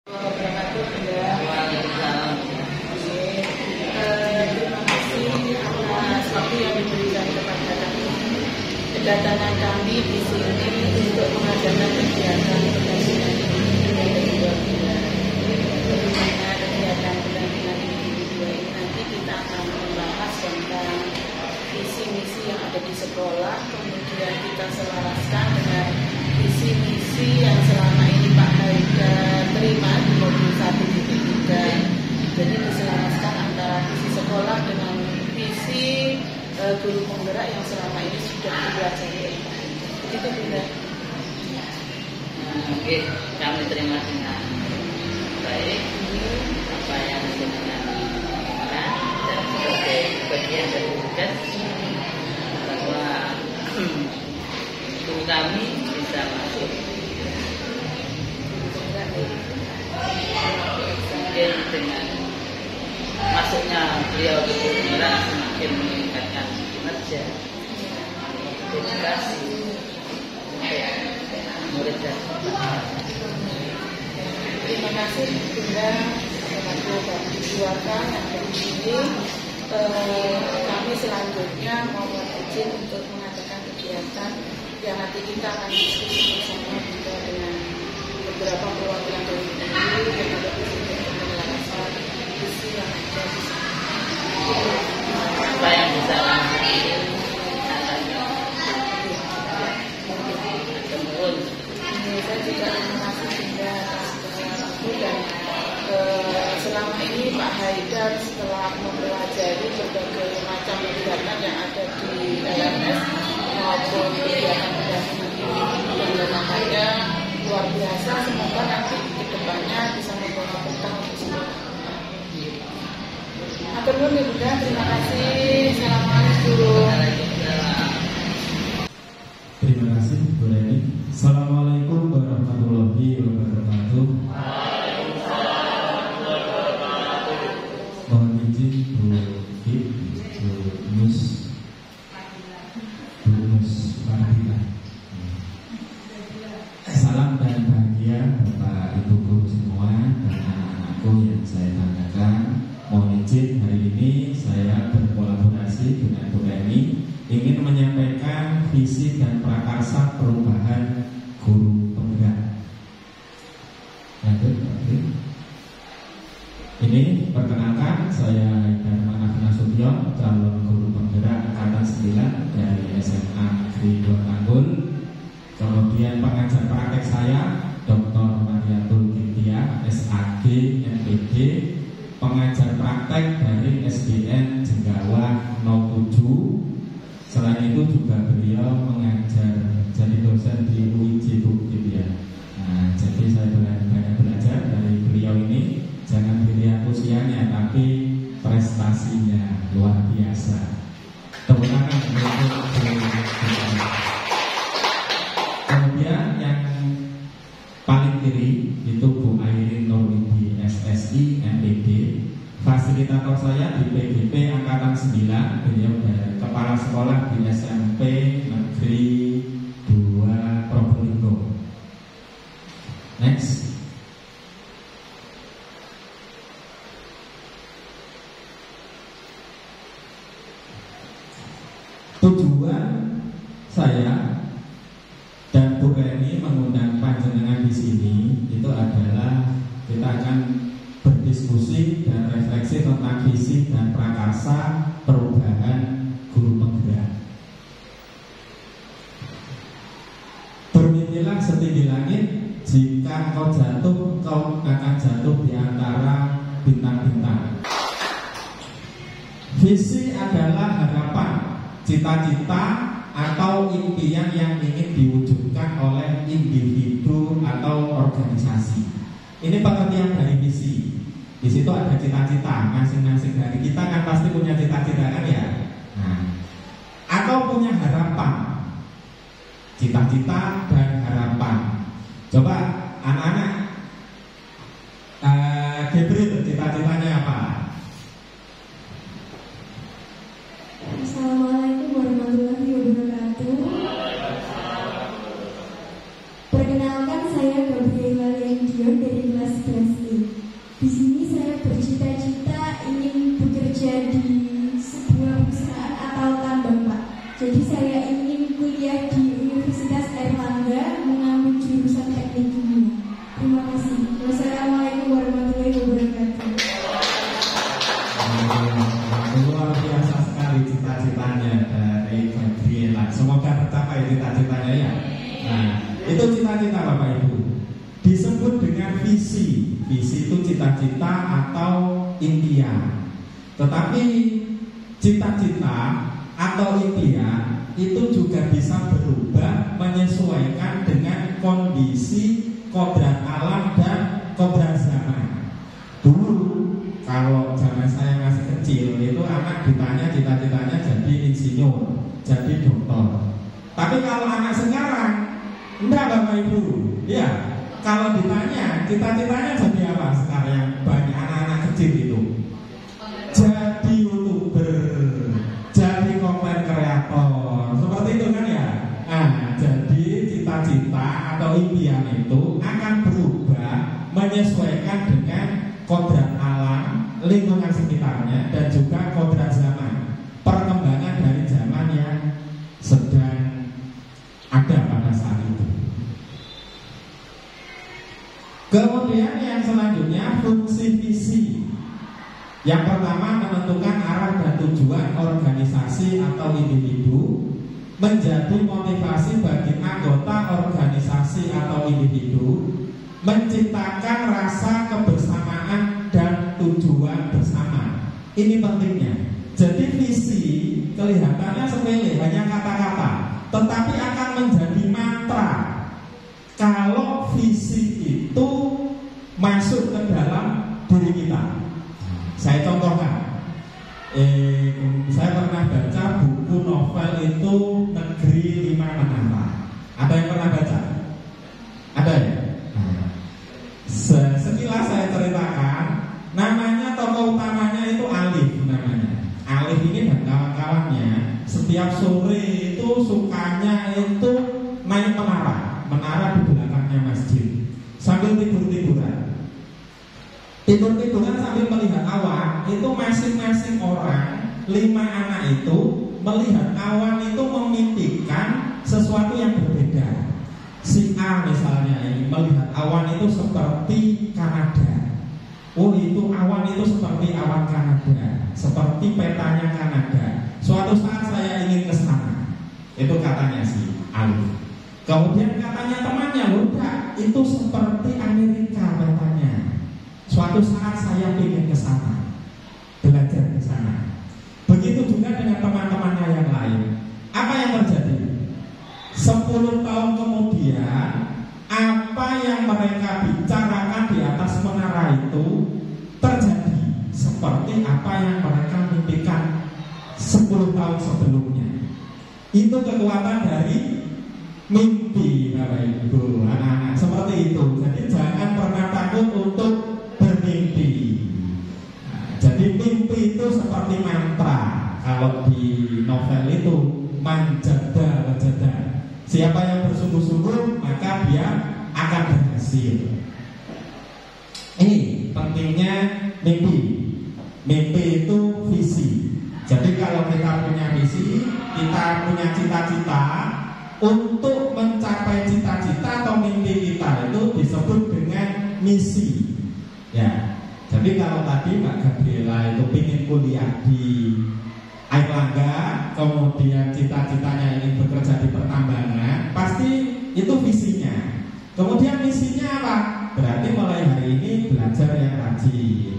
wabarakatuh. Terima kasih atas waktu yang diberikan kepada kami. Kedatangan kami di sini untuk mengadakan kegiatan pendampingan individu yang kedua bulan. Bagaimana kegiatan pendampingan individu ini nanti kita akan membahas tentang visi misi yang ada di sekolah, kemudian kita selaraskan dengan visi misi yang selama ini Pak Haida terima di modul 1.3. Jadi diselaraskan antara visi sekolah dengan visi guru penggerak yang selama ini sudah dipelajari oleh Pak Haida. Begitu Bunda. Oke, kami terima dengan baik apa yang dengan dan sebagai bagian dari tugas bahwa guru kami bisa masuk mungkin dengan masuknya beliau ke penggerak semakin meningkatkan kinerja dedikasi murid dan Terima kasih Bunda selaku keluarga yang ada di sini. Kami selanjutnya mohon izin untuk mengadakan kegiatan yang nanti kita akan diskusi bersama juga dengan beberapa perwakilan dari guru yang ada di sini untuk menjelaskan visi yang ada di sini. apa yang bisa kami Saya juga terima kasih Bunda atas waktu dan selama ini Pak Haidar setelah mempelajari berbagai macam kegiatan yang ada di LMS maupun kegiatan pendampingan individu dan lembaga luar biasa, semoga nanti ke depannya bisa membawa berkah untuk semua. Atur nuhun Bunda, terima kasih. Assalamualaikum. Terima kasih Bu Reni. Assalamualaikum warahmatullahi wabarakatuh. Mohon izin Bu Kip, Bu Mus Fadila. Salam dan bahagia Bapak Ibu Guru semua dan anak-anakku yang saya banggakan. Mohon izin hari ini saya berkolaborasi dengan Bu Reni ingin menyampaikan visi dan prakarsa perubahan guru penggerak. Lanjut, ini perkenalkan saya Darman Nasution, calon guru penggerak angkatan 9 dari SMA Negeri 2 Tanggul. Kemudian pengajar praktek saya Dr. Mariatul Kintia, SAG, MPD, pengajar praktek dari SDN Jenggawa 07. Selain itu juga beliau mengajar jadi dosen di UIJ Bukit ya. Nah, jadi saya banyak belajar dari beliau ini. Jangan dilihat usianya, tapi prestasinya luar biasa. Tepuk tangan untuk beliau. Kemudian yang paling kiri itu Bu Airin Nurwidi SSI MPD. Fasilitator saya di PGP Angkatan 9, beliau dari Kepala Sekolah di SMP Negeri 2 Probolinggo. Next. Tujuan saya dan Bu Reni mengundang panjenengan di sini itu adalah kita akan berdiskusi dan refleksi tentang visi dan prakarsa perubahan guru penggerak. Bermimpilah setinggi langit, jika kau jatuh, kau akan jatuh di antara bintang-bintang. Visi adalah harapan, cita-cita atau impian yang ingin diwujudkan oleh individu atau organisasi. Ini pengertian dari visi. Di situ ada cita-cita, masing-masing dari kita kan pasti punya cita-cita kan ya. Nah, atau punya harapan, cita-cita dan harapan. Coba anak-anak, Gabriel cita-citanya apa? Assalamualaikum warahmatullahi wabarakatuh. Perkenalkan saya Gabriela Dion dari kelas 11 Tetapi cita-cita atau impian itu juga bisa berubah menyesuaikan dengan kondisi kodrat alam dan kodrat zaman. Dulu kalau zaman saya masih kecil itu anak ditanya cita-citanya jadi insinyur, jadi dokter. Tapi kalau anak sekarang, enggak Bapak Ibu, ya kalau ditanya cita-citanya jadi apa sekarang yang banyak anak-anak kecil itu? Jadi YouTuber, jadi konten kreator, seperti itu kan ya. Nah, jadi cita-cita atau impian itu akan berubah menyesuaikan dengan kodrat alam, lingkungan sekitarnya, dan juga kodrat zaman, perkembangan dari zaman yang sedang ada pada saat itu. Kemudian yang selanjutnya fungsi visi. Yang pertama menentukan arah dan tujuan organisasi atau individu, menjadi motivasi bagi anggota organisasi atau individu, menciptakan rasa kebersamaan dan tujuan bersama. Ini pentingnya. Jadi visi kelihatannya sepele, hanya kata-kata, tetapi akan menjadi mantra kalau visi itu masuk ke dalam diri kita. Saya contohkan, saya pernah baca buku novel itu Negeri 5 Menara. Ada yang pernah baca? Ada ya? Sekilas saya ceritakan, namanya tokoh utamanya itu Alif namanya. Alif ini dan kawan-kawannya setiap sore itu sukanya itu naik menara di belakangnya masjid sambil tidur-tiduran sambil melihat awan. Itu masing-masing orang, 5 anak itu melihat awan itu memimpikan sesuatu yang berbeda. Si A misalnya ini melihat awan itu seperti Kanada. Oh, itu awan itu seperti awan Kanada, seperti petanya Kanada. Suatu saat saya ingin ke sana. Itu katanya si Alif. Kemudian katanya temannya, udah itu seperti Amerika petanya. Suatu saat saya ingin ke sana, belajar ke sana. Begitu juga dengan teman-temannya yang lain. Apa yang terjadi? 10 tahun kemudian, apa yang mereka bicarakan di atas menara itu terjadi seperti apa yang mereka mimpikan 10 tahun sebelumnya. Itu kekuatan dari mimpi, Bapak Ibu, anak-anak, seperti itu. Jadi jangan pernah takut untuk bermimpi. Jadi mimpi itu seperti mantra. Kalau di novel itu manjada wajada. Siapa yang bersungguh-sungguh maka dia akan berhasil. Ini pentingnya mimpi. Mimpi itu visi. Jadi kalau kita punya visi, kita punya cita-cita, untuk mencapai cita-cita atau mimpi kita itu disebut dengan misi. Ya. Jadi kalau tadi Mbak Gabriela itu ingin kuliah di Airlangga, kemudian cita-citanya ingin bekerja di pertambangan, pasti itu visinya. Kemudian misinya apa? Berarti mulai hari ini belajar yang rajin.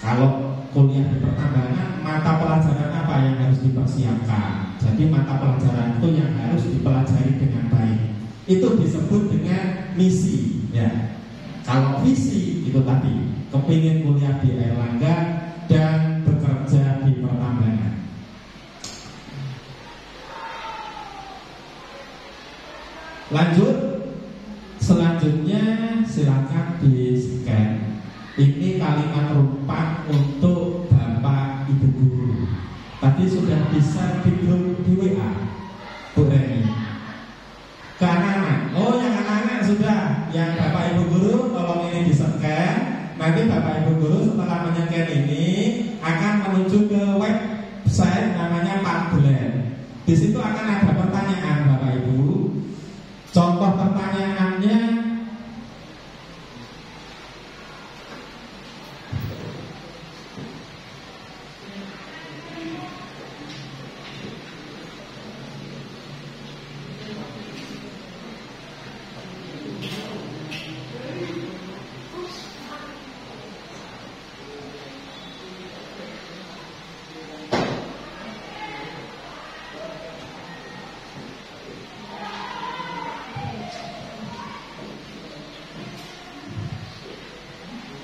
Kalau kuliah di pertambangan, mata pelajaran apa yang harus dipersiapkan? Jadi mata pelajaran itu yang harus dipelajari dengan baik. Itu disebut dengan misi. Ya. Kalau visi itu tadi, kepingin kuliah di Airlangga dan bekerja di pertambangan. Lanjut, selanjutnya silakan di-scan. Ini kalimat rumpak untuk Bapak Ibu Guru. Tadi sudah bisa di grup di WA, Bu Reni. Ke anak-anak, oh yang anak-anak sudah. Yang Bapak Ibu Guru tolong ini di-scan. Nanti Bapak Ibu Guru setelah men-scan ini akan menuju ke website namanya Padlet. Di situ akan ada pertanyaan Bapak Ibu. Contoh pertanyaannya,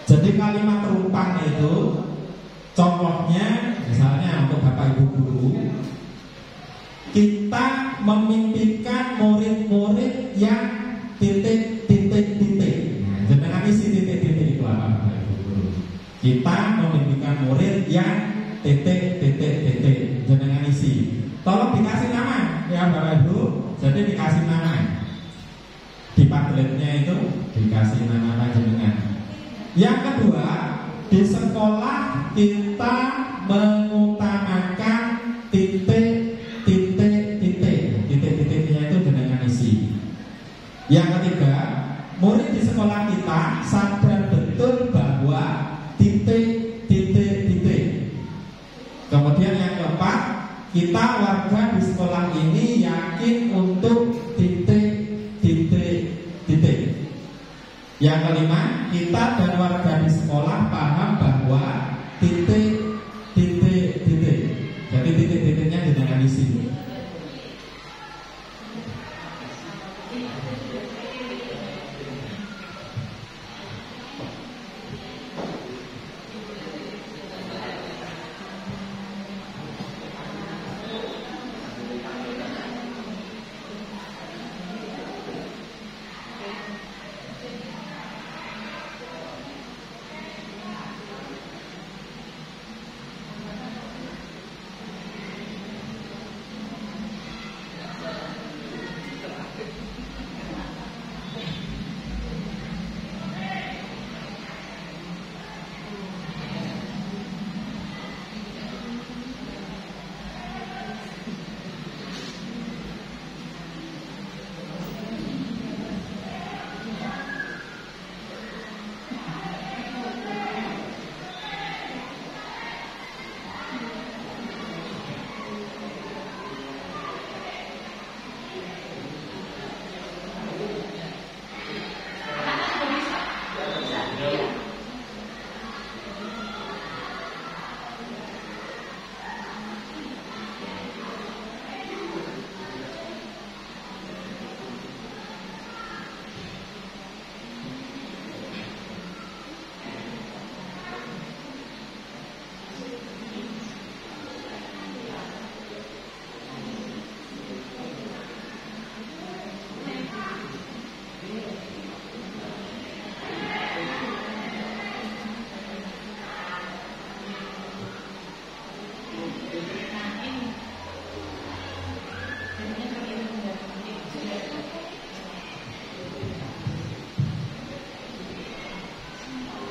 Jadi kalimat rupan itu contohnya misalnya untuk Bapak Ibu guru, kita memimpikan murid-murid yang titik-titik-titik. Nah, jenengan isi titik-titik itu apa Bapak Ibu guru? Kita memimpikan murid yang titik-titik-titik. Jenengan isi. Tolong dikasih nama ya Bapak Ibu. Jadi dikasih nama. Di Padletnya itu dikasih nama jenengan. Yang kedua, di sekolah kita mengutamakan titik-titik-titik-titiknya itu jenengan isi. Yang ketiga, murid di sekolah kita sadar betul bahwa titik-titik-titik. Kemudian yang keempat, kita warga di sekolah ini yakin untuk titik-titik-titik. Yang kelima, kita dan warga di sekolah paham bahwa titik-titik-titik. Jadi titik-titiknya jangan di sini.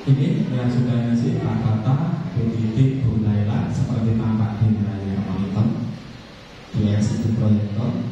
Ini yang sudah ngisi Pak Tata, Bu Titik, Bu Laila seperti tampak di layar monitor di LCD proyektor.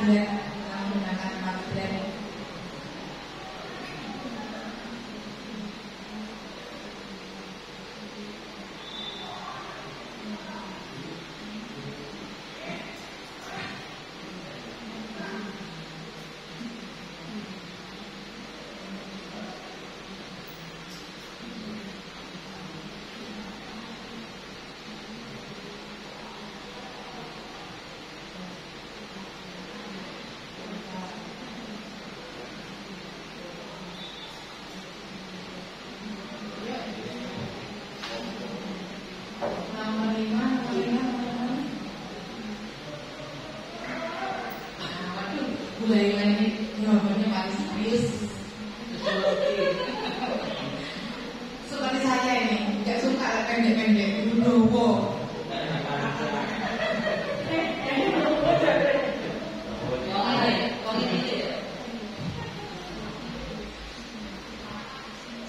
tablet menggunakan tablet. Mulai ini jawabannya paling serius. Seperti saya ini, nggak suka pendek-pendek, dowo.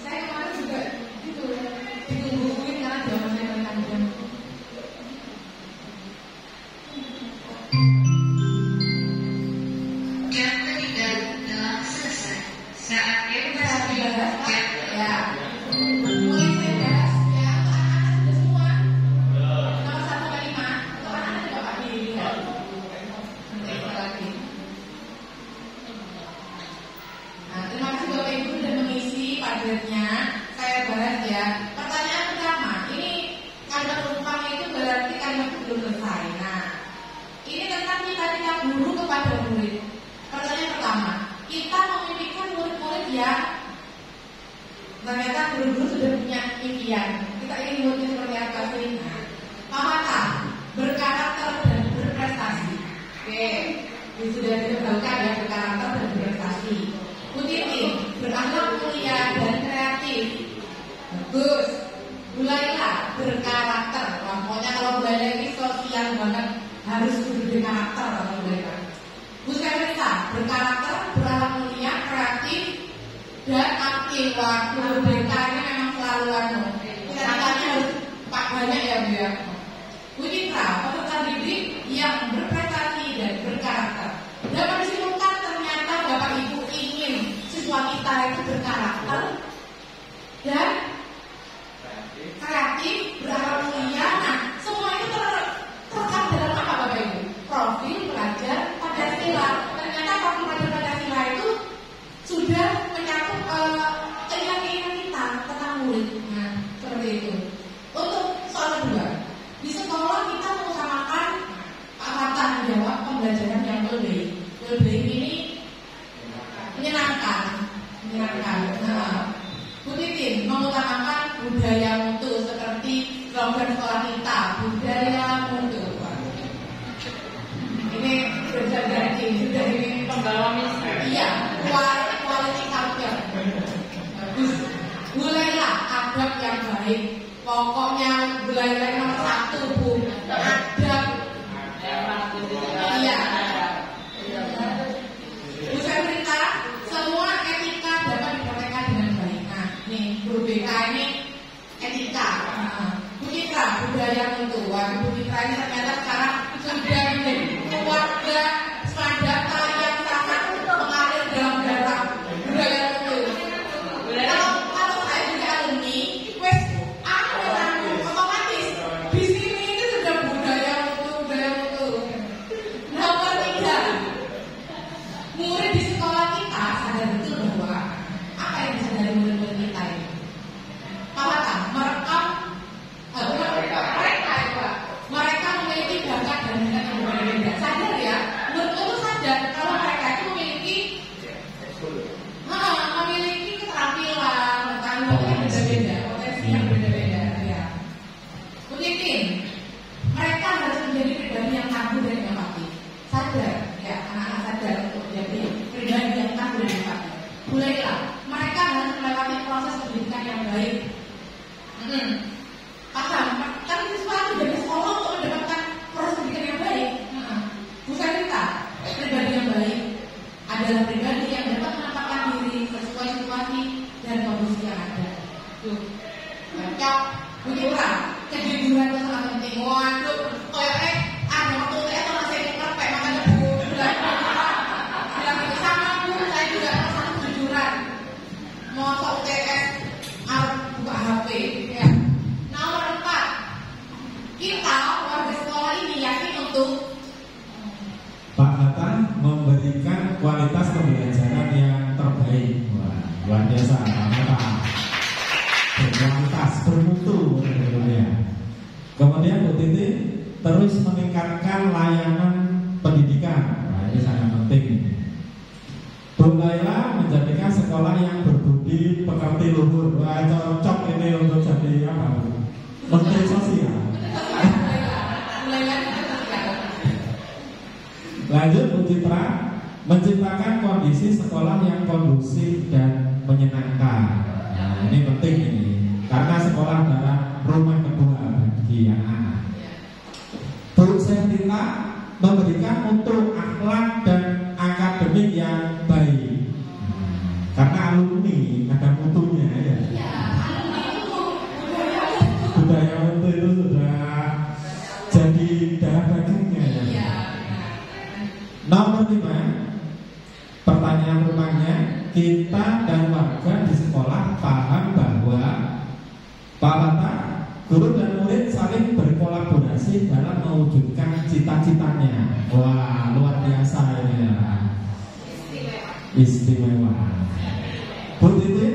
Saya kemarin juga gitu, ditungguin karena jawabannya panjang. Saya bahas ya. Pertanyaan pertama, ini kalimat penumpang itu berarti kalimat belum selesai. Nah, ini tentang cita-cita guru kepada murid. Pertanyaan pertama, kita memimpikan murid-murid yang ternyata guru-guru sudah punya impian. Kita ingin muridnya seperti apa sih? Nah, apakah berkarakter dan berprestasi? Oke, ini sudah ditemukan ya, berkarakter dan berprestasi. Putih, berakhlak mulia dan kreatif. Bagus. Mulailah berkarakter. Pokoknya kalau belajar ini sosial banget, harus berkarakter kalau belajar. Bu Serita, berkarakter, berakhlak mulia, kreatif dan aktif. Waktu BK ini memang selalu kita harus pak banyak ya Bu ya. Bu Citra, peserta didik yang berprestasi dan berkarakter. Dapat disimpulkan ternyata Bapak Ibu ingin siswa kita itu berkarakter dan kreatif, berakhlak mulia. Nah, semua itu terekam dalam apa Bapak Ibu? Profil pelajar Pancasila. Ternyata profil pelajar Pancasila itu sudah mencakup keyakinan kita tentang murid. Nah, seperti itu. Untuk soal kedua, di sekolah kita mengutamakan tanggung jawab pembelajaran yang lebih ini menyenangkan. Nah, Bu Titin mengutamakan budaya mutu seperti slogan sekolah kita, budaya mutu. Ini sudah ini Pembawa misi. iya, quality culture. Bagus. Mulailah adab yang baik. Pokoknya mulailah nomor 1 Bu. Adab. Iya. Bu Serita, semua etika dapat dipraktekkan dengan baik. Nah, nih guru BK ini etika. Bu Citra, budaya mutu. Bu Citra ini ternyata sekarang sudah menjadi keluarga swadata yang sangat mengalir dalam darah budaya mutu. Kalau saya juga alumni, wes otomatis di sini itu sudah budaya mutu. Nomor 3, murid di sekolah kita sadar betul bahwa apa yang bisa dari murid-murid kita ini. Apakah mereka memiliki bakat dan minat yang berbeda. Sadar ya, murid itu sadar kalau mereka itu memiliki keterampilan, yang berbeda-beda, potensi yang berbeda-beda. Ya. Mungkin mereka harus menjadi pribadi yang tangguh dan empati. Sadar, ya anak-anak sadar untuk menjadi pribadi yang tangguh dan empati. Mulailah, mereka harus melewati proses pendidikan yang baik. Paham? Kan siswa itu dari sekolah untuk mendapatkan proses pendidikan yang baik. Bu Serita, pribadi yang baik adalah pribadi yang dapat menempatkan diri sesuai situasi dan kondisi yang ada. Tuh, cocok. Bu Citra, kejujuran itu sangat penting. Waduh, kayaknya ada waktu saya sama saya praktek makanya Bu. berkualitas, bermutu. Kemudian Bu Titi terus meningkatkan layanan pendidikan. Nah, ini sangat penting. Bu Laila menjadikan sekolah yang berbudi pekerti luhur. Wah, cocok ini untuk jadi apa? Menteri Sosial. Lanjut Bu Citra menciptakan kondisi sekolah yang kondusif dan menyenangkan. Nah, ini penting ini karena sekolah adalah rumah kedua bagi anak-anak. Bu Sertina memberikan mutu akhlak dan akademik yang baik. Karena alumni ada mutunya ya. Budaya mutu itu sudah jadi darah dagingnya ya. Nomor 5, pertanyaan rumahnya, kita dan warga di sekolah paham bahwa Pak Lata, guru dan murid saling berkolaborasi dalam mewujudkan cita-citanya. Wah, luar biasa ini ya. Istimewa. Bu Titi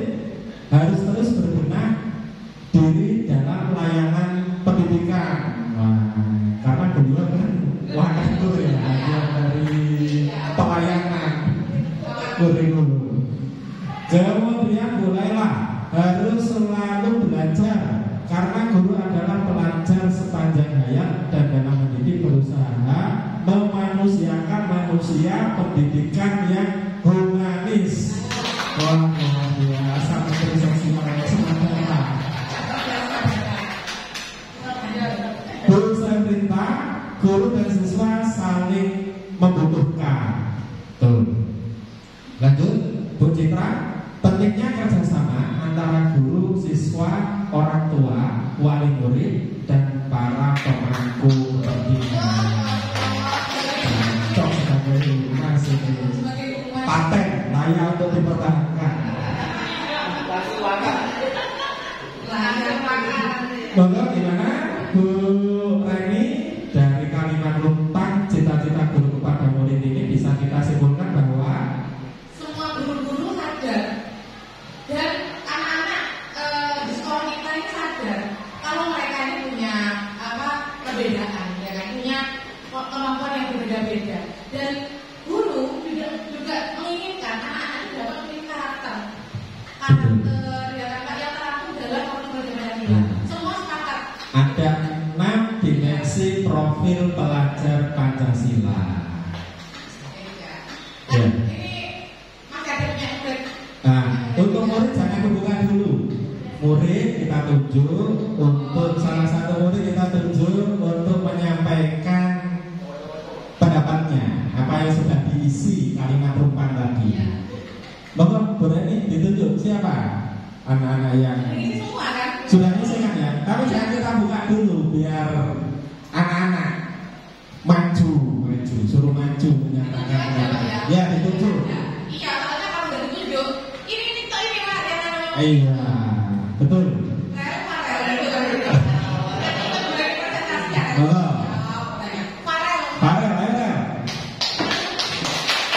harus terus berbenah diri dalam layanan pendidikan. Wah, karena beliau kan wakil ya, dari pelayanan kurikulum. Kemudian Bu Laila harus selalu belajar karena guru adalah pelajar sepanjang hayat dan dalam mendidik berusaha memanusiakan manusia pendidikan yang humanis. Wah, luar biasa Menteri Sosial semangat. Bu Sertinta, guru dan siswa saling membutuhkan. Tuh. Lanjut, Bu Citra, pentingnya kerjasama antara guru, siswa, orang tua, wali murid, dan para pemangku pendidikan. Cocok sebagai masih paten layak untuk dipertahankan. Monggo gimana Bu Reni dari kalimat luntang cita-cita guru kepada murid ini bisa kita simpulkan bahwa semua guru-guru sadar dan anak-anak di sekolah kita ini sadar kalau mereka ini punya perbedaan, ya kan, punya kemampuan yang berbeda-beda, dan guru juga menginginkan anak-anak itu dapat memiliki karakter yang teratur dalam proses Pancasila. Semua sepakat. ada 6 dimensi profil pelajar Pancasila. Ya. Ini masih ada punya murid. Nah, untuk murid jangan dibuka dulu. Murid kita tunjuk, untuk salah satu murid kita tunjuk untuk menyampaikan pendapatnya, apa yang sudah diisi kalimat rumpan tadi. Monggo Bu Reni ditunjuk siapa? Anak-anak yang Ini semua kan? sudah ngisi kan ya? Tapi jangan kita buka dulu biar anak-anak maju, suruh maju menyatakan pendapatnya. Ya ditunjuk. Iya, soalnya kalau udah ditunjuk, ini Pak yang Iya, betul. Farel, ayo.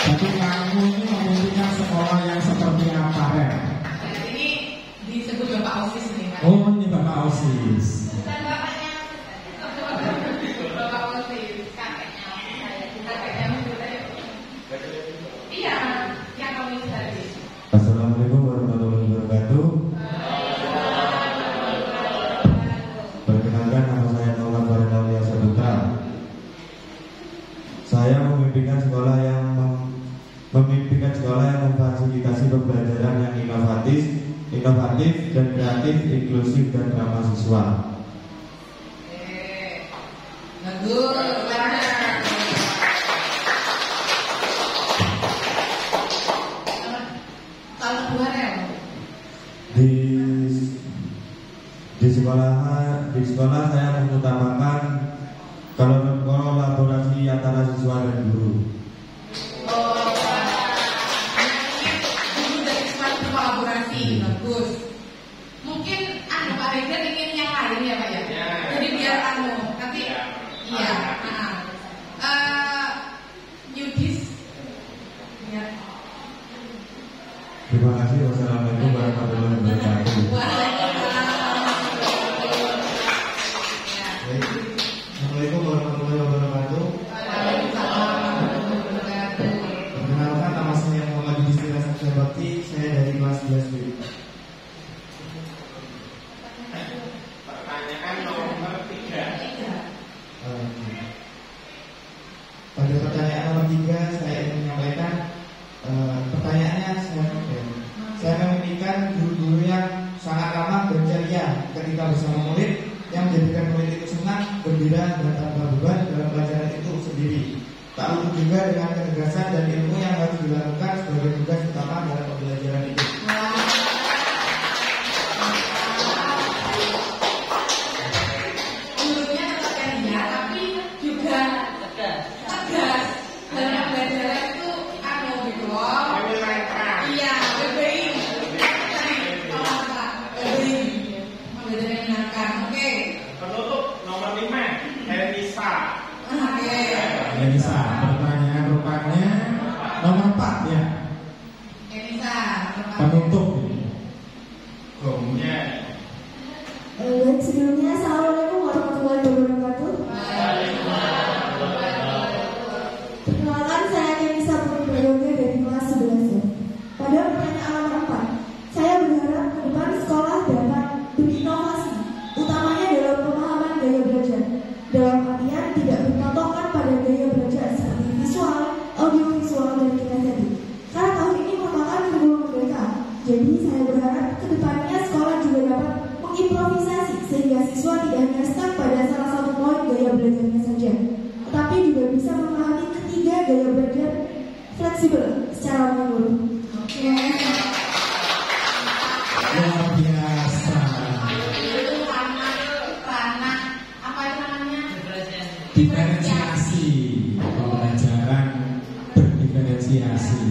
Jadi kamu ini memimpikan sekolah yang seperti apa, Rel? Ini disebut Bapak OSIS nih, Pak. Oh, ini Bapak OSIS. Dan bapaknya Bapak OSIS, kakeknya iya, yang kamu tadi. Assalamualaikum warahmatullahi wabarakatuh. Perkenalkan, nama saya Muhammad Farel Aulia Saputra. Saya memimpikan sekolah yang memfasilitasi pembelajaran yang inovatif dan kreatif, inklusif dan ramah siswa. Bagus, benar. Kalau kedua ya, Di sekolah saya mengutamakan kolaborasi antara siswa dan guru. guru dan siswa berkolaborasi, bagus. Mungkin Pak Reza ingin yang lain ya Pak ya. Jadi biar nanti, iya. Yudis, ya. Terima kasih. Wassalamualaikum warahmatullahi wabarakatuh. Waalaikumsalam. kita bersama murid yang menjadikan murid itu senang, gembira, dan tanpa beban dalam pelajaran itu sendiri. Tak lupa juga dengan ketegasan dan ilmu yang harus dilakukan sebagai tugas utama dalam pembelajaran itu. Mulutnya tetap ya, tapi juga tegas dalam pembelajaran itu gitu loh. Iya, BBI. Pembelajaran yang menyenangkan. Oke. Penutup nomor 5, Elisa. Oke. Elisa, pertanyaan rupanya nomor 4 ya. Elisa. Penutup. Gongnya. Baik, sebelumnya Assalamualaikum warahmatullahi wabarakatuh. Perkenalkan, saya Elisa Purwoyoga dari kelas 11. Pada pertanyaan nomor 4, saya berharap ke depan sekolah dapat berinovasi, utamanya dalam pemahaman gaya belajar. Dalam artian tidak berpatokan pada gaya belajar seperti visual, audiovisual, dan kinestetik. Karena tahun ini merupakan kurikulum merdeka. Jadi saya berharap ke depannya sekolah juga dapat improvisasi sehingga siswa tidak hanya stuck pada salah satu poin gaya belajarnya saja, tetapi juga bisa memahami ketiga gaya belajar fleksibel secara menyeluruh. Luar biasa. Itu ranah apa itu namanya? Diferensiasi, pembelajaran berdiferensiasi.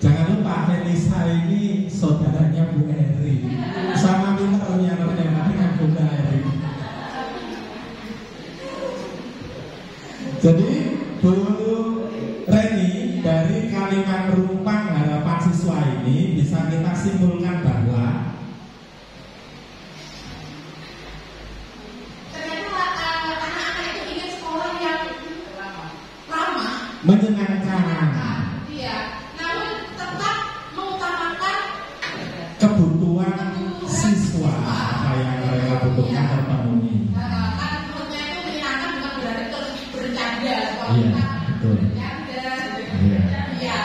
Jangan lupa Elisa ini saudaranya Bu Eri, sama pinternya dengan Bunda Eri. Jadi Bu Reni, dari kalimat rumpang harapan siswa ini bisa kita simpulkan bahwa Ternyata anak-anak itu ingin sekolah yang ramah, menyenangkan, iya. Namun tetap mengutamakan kebutuhan siswa, apa yang mereka butuhkan terpenuhi. kan menurutnya itu menyenangkan bukan berarti terus bercanda sekolah Iya, kita betul. bercanda, Iya. iya.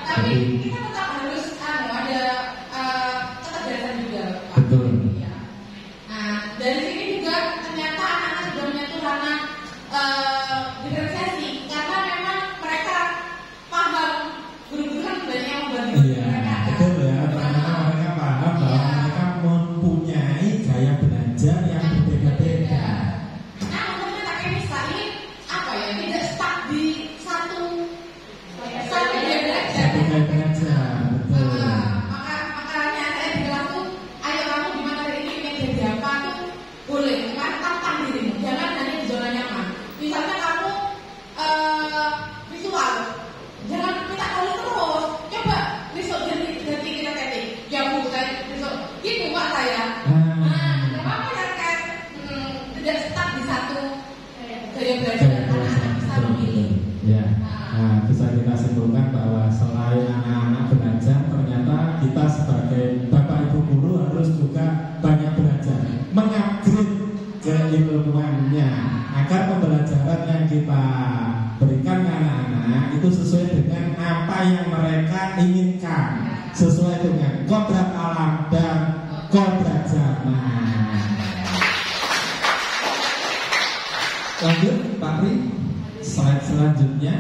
Tapi kita tetap harus ada ketegasan juga, Pak. Betul. Iya. Nah, dari sini juga ternyata anak-anak sudah menyentuh ranah diferensiasi karena memang mereka paham guru-guru kan banyak yang membagi Iya, mereka kan. betul ya. Ternyata mereka paham bahwa mereka mempunyai gaya belajar yang berbeda-beda. Nah, menurut Kak Kenisa ini apa ya? Tidak stuck di satu gaya belajar. Satu gaya belajar, betul. Makanya saya di kelas tuh, ayo kamu di materi ini ingin jadi apa tuh boleh, kan tantang dirimu, jangan hanya di zona nyaman. Misalnya kamu visual, jangan minta kali terus, coba besok jadi kinestetik, ya Bu, saya besok gitu Pak saya. Nah, apa ya kan tidak stuck di satu gaya belajar, anak-anak bisa memilih. Ya, nah, bisa kita simpulkan bahwa selain anak-anak belajar, ternyata kita sebagai bapak ibu guru harus juga banyak belajar, mengupgrade keilmuannya agar pembelajaran yang kita berikan ke anak-anak itu sesuai dengan apa yang mereka inginkan, sesuai dengan kodrat alam dan kodrat zaman. Lanjut, Pak Ri. Slide selanjutnya.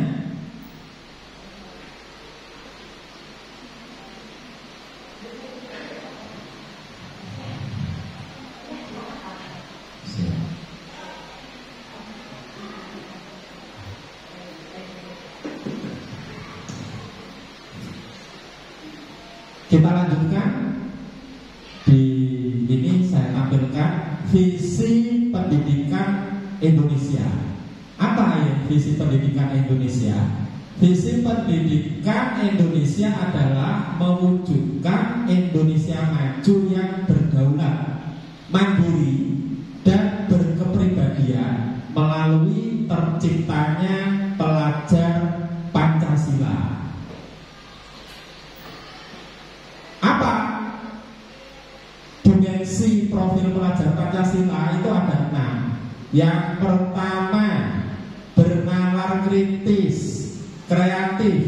Kita lanjutkan. Di ini saya tampilkan visi pendidikan Indonesia. Apa ya visi pendidikan Indonesia? Visi pendidikan Indonesia adalah mewujudkan Indonesia maju yang berdaulat, mandiri, dan berkepribadian melalui terciptanya pelajar Pancasila. Apa dimensi profil pelajar Pancasila? Itu ada 6. Yang pertama, bernalar kritis, kreatif,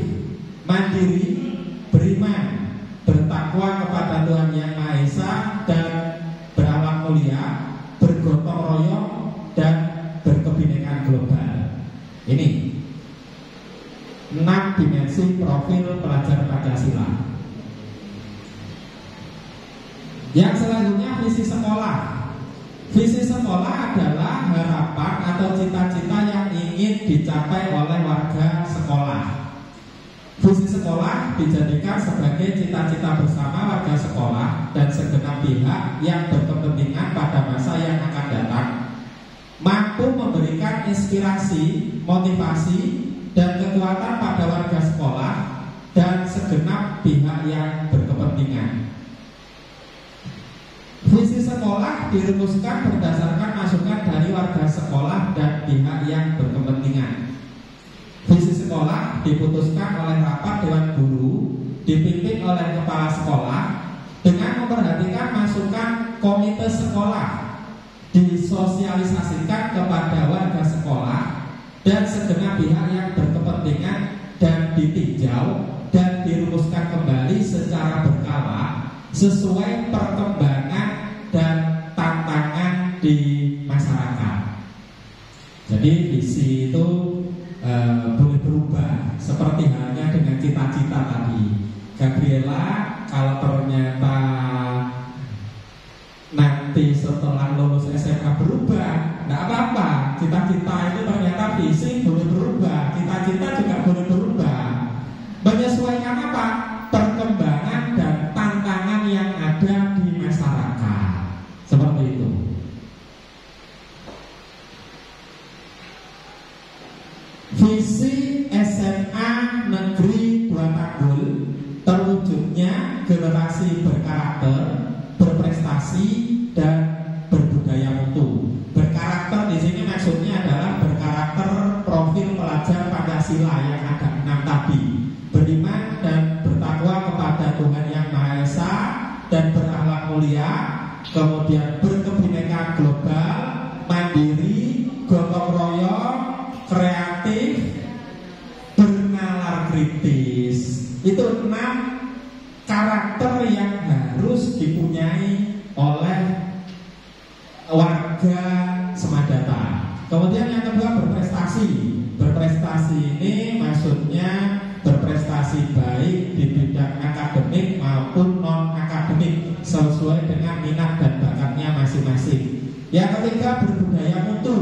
mandiri, beriman, bertakwa kepada Tuhan Yang Maha Esa, dan berakhlak mulia. global. Ini 6 dimensi profil pelajar Pancasila. Yang selanjutnya visi sekolah. Visi sekolah adalah harapan atau cita-cita yang ingin dicapai oleh warga sekolah. Visi sekolah dijadikan sebagai cita-cita bersama warga sekolah dan segenap pihak yang berkepentingan pada masa yang akan datang, mampu memberikan inspirasi, motivasi, dan kekuatan pada warga sekolah dan segenap pihak yang berkepentingan. Visi sekolah dirumuskan berdasarkan masukan dari warga sekolah dan pihak yang berkepentingan. Visi sekolah diputuskan oleh rapat dewan guru, dipimpin oleh kepala sekolah dengan memperhatikan masukan komite sekolah, disosialisasikan kepada warga sekolah dan segenap pihak yang berkepentingan dan ditinjau dan dirumuskan kembali secara berkala sesuai perkembangan dan tantangan di masyarakat. Jadi visi itu boleh berubah seperti halnya dengan cita-cita tadi. Gabriela kalau ternyata nanti setelah lulus SMA berubah, tidak apa-apa. Cita-cita itu ternyata visi boleh berubah, cita-cita juga boleh berubah. Menyesuaikan apa? Perkembangan dan tantangan yang ada di masyarakat. Seperti itu. Visi SMA Negeri 2 Tanggul terwujudnya generasi berkarakter, berprestasi, dan berbudaya mutu. Berkarakter di sini maksudnya adalah berkarakter profil pelajar Pancasila yang ada 6 tadi: beriman dan bertakwa kepada Tuhan Yang Maha Esa dan berakhlak mulia, kemudian berkebinekaan global, mandiri, gotong royong, kreatif, bernalar kritis. Itu 6 karakter yang harus dipunyai oleh warga Semadata. Kemudian yang kedua berprestasi. Berprestasi ini maksudnya berprestasi baik di bidang akademik maupun non akademik sesuai dengan minat dan bakatnya masing-masing. Yang ketiga berbudaya mutu.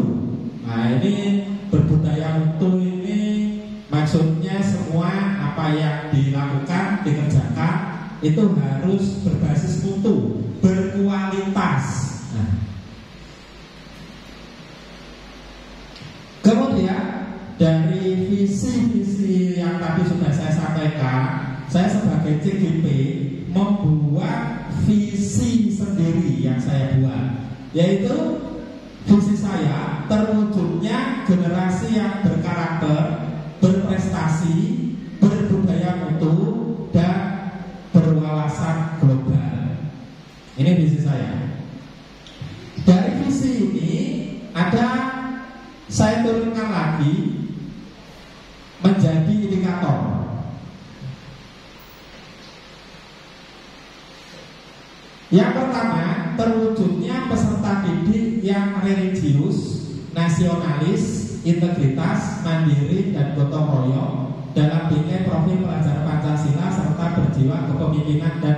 Nah ini berbudaya mutu ini maksudnya semua apa yang dilakukan, dikerjakan itu harus berbasis mutu, berkualitas. Nah. Kemudian dari visi-visi yang tadi sudah saya sampaikan, saya sebagai CGP membuat visi sendiri yang saya buat, yaitu visi saya terwujudnya generasi yang berkarakter, berprestasi, berbudaya mutu, dan berwawasan global. Ini visi saya. Dari visi ini ada saya turunkan lagi menjadi indikator. Yang pertama, terwujudnya peserta didik yang religius, nasionalis, integritas, mandiri, dan gotong royong dalam bingkai profil pelajar Pancasila serta berjiwa kepemimpinan dan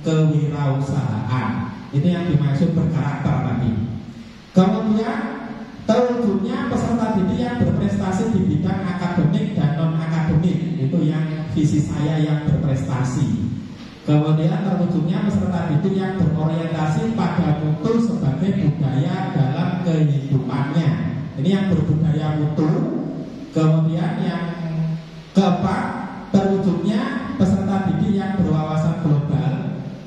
kewirausahaan. Itu yang dimaksud berkarakter tadi. Kemudian terwujudnya peserta didik yang berprestasi di bidang akademik dan non akademik. Itu yang visi saya yang berprestasi. Kemudian terwujudnya peserta didik yang berorientasi pada mutu sebagai budaya dalam kehidupannya. Ini yang berbudaya mutu. Kemudian yang keempat, terwujudnya peserta didik yang berwawasan global,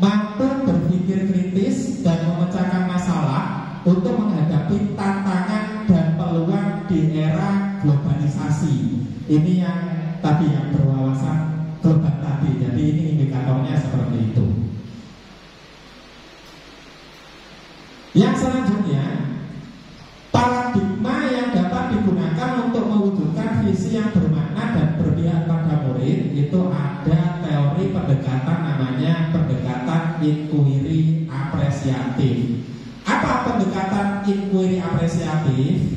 mampu berpikir kritis dan memecahkan masalah untuk menghadapi tantangan dan peluang di era globalisasi. Ini yang tadi yang berwawasan global tadi. Jadi ini indikatornya seperti itu. Yang selanjutnya, paradigma yang dapat digunakan untuk mewujudkan visi yang bermakna dan berpihak pada murid itu ada teori pendekatan namanya pendekatan inquiry apresiatif. Apa pendekatan inquiry apresiatif?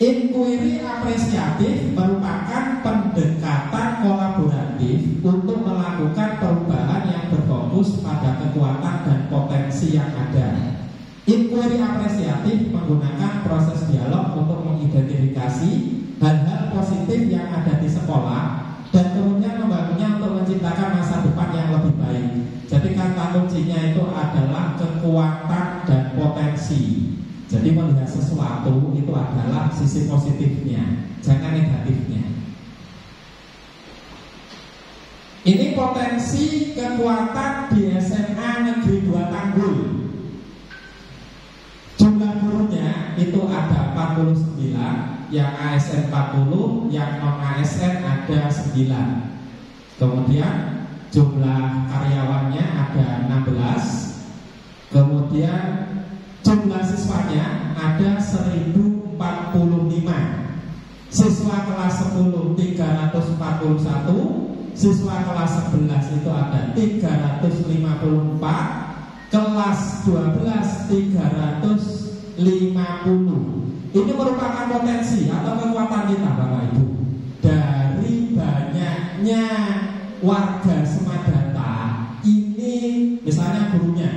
Inquiry apresiatif merupakan pendekatan kolaboratif untuk melakukan perubahan yang berfokus pada kekuatan dan potensi yang ada. Inquiry apresiatif menggunakan proses dialog untuk mengidentifikasi hal-hal positif yang ada di sekolah dan kemudian membangunnya untuk menciptakan masa depan yang lebih baik. Jadi kata kuncinya itu adalah kekuatan dan potensi. Jadi melihat sesuatu itu adalah sisi positifnya, jangan negatifnya. Ini potensi kekuatan di SMA Negeri 2 Tanggul. Jumlah gurunya itu ada 49, yang ASN 40, yang non ASN ada 9. Kemudian jumlah karyawannya ada 16. Kemudian jumlah siswanya ada 1045. Siswa kelas 10 341, siswa kelas 11 itu ada 354, kelas 12 350. Ini merupakan potensi atau kekuatan kita Bapak Ibu. Dari banyaknya warga Semadata, ini misalnya gurunya,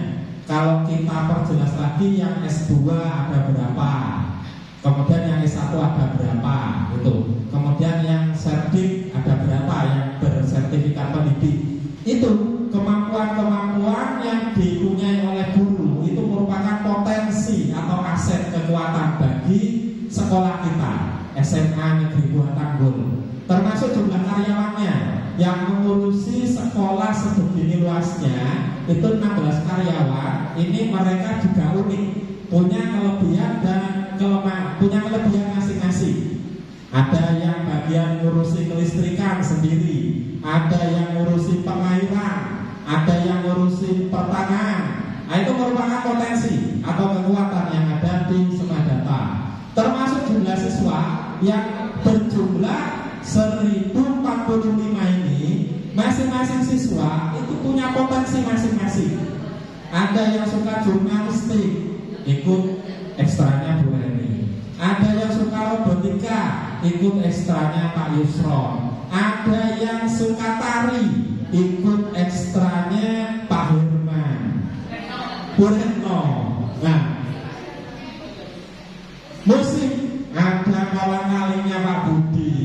kalau kita perjelas lagi yang S2 ada berapa, kemudian yang S1 ada berapa, gitu. Kemudian yang sertif ada berapa, yang bersertifikat pendidik. Itu kemampuan-kemampuan yang dipunyai oleh guru itu merupakan potensi atau aset kekuatan bagi sekolah kita SMA Negeri 2 Tanggul. Termasuk jumlah karyawannya yang mengurusi sekolah sebegini luasnya itu 16 karyawan. Ini mereka juga unik, punya kelebihan dan kelemahan, punya kelebihan masing-masing. Ada yang bagian ngurusi kelistrikan sendiri, ada yang ngurusi pengairan, ada yang ngurusi pertanahan. Nah, itu merupakan potensi atau kekuatan yang ada di Semadata. Termasuk jumlah siswa yang berjumlah 1045 ini, masing-masing siswa itu punya potensi masing-masing. Ada yang suka jurnalistik, ikut ekstranya Bu Reni. Ada yang suka robotika, ikut ekstranya Pak Yusron. Ada yang suka tari, ikut ekstranya Pak Herman, Bu Retno. Nah, musik ada kawan-kawannya Pak Budi.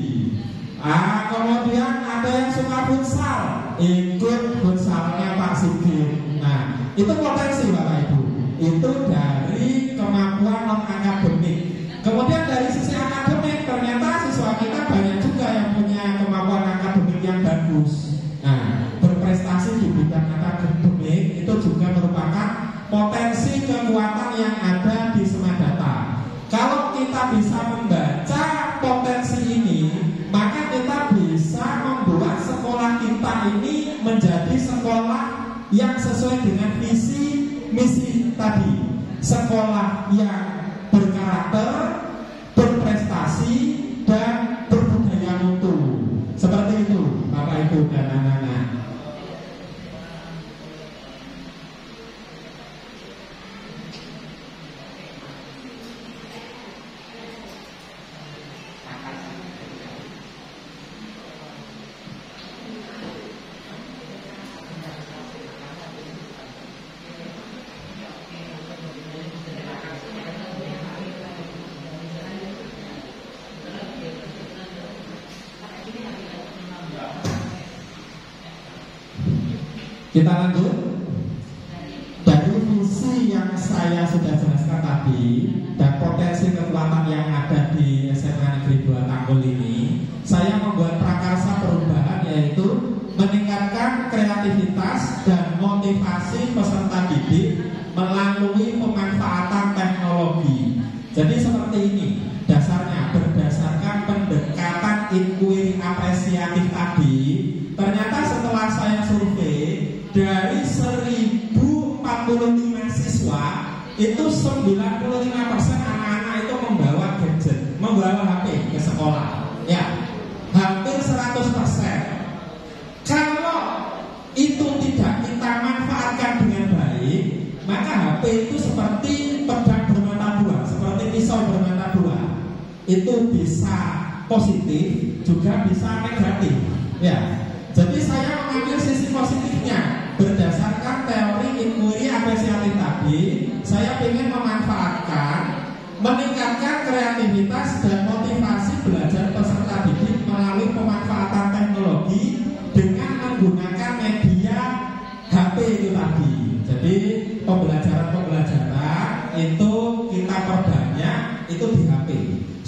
Kemudian ada yang suka futsal, ikut futsalnya Pak Sigit. Nah, itu potensi Bapak Ibu. Itu dari kemampuan non akademik. Kemudian dari sisi akademik, ternyata siswa kita banyak juga yang punya kemampuan akademik yang bagus. Nah, berprestasi di bidang akademik itu juga merupakan potensi kekuatan yang ada di Semadata. Kalau kita bisa membaca potensi ini, maka kita bisa membuat sekolah kita ini menjadi sekolah yang sesuai dengan visi misi tadi. Sekolah yang berkarakter, berprestasi, dan berbudaya mutu. Seperti itu Bapak Ibu dan anak-anak. Kita lanjut. Dari visi yang saya sudah jelaskan tadi dan potensi kekuatan yang ada di SMA Negeri 2 Tanggul ini, saya membuat prakarsa perubahan, yaitu meningkatkan kreativitas dan motivasi peserta didik melalui pemanfaatan teknologi. Jadi seperti ini dasarnya, berdasarkan pendekatan inquiry apresiatif tadi. Ternyata setelah saya survei, dari 1045 siswa itu 95% anak-anak itu membawa gadget, membawa HP ke sekolah. Ya, hampir 100%. Kalau itu tidak kita manfaatkan dengan baik, maka HP itu seperti pedang bermata dua, seperti pisau bermata dua. itu bisa positif, juga bisa negatif. Ya, jadi saya mengambil sisi positifnya berdasarkan teori inquiry apresiatif tadi. Saya ingin memanfaatkan, meningkatkan kreativitas dan motivasi belajar peserta didik melalui pemanfaatan teknologi dengan menggunakan media HP itu tadi. Jadi pembelajaran itu kita perbanyak itu di HP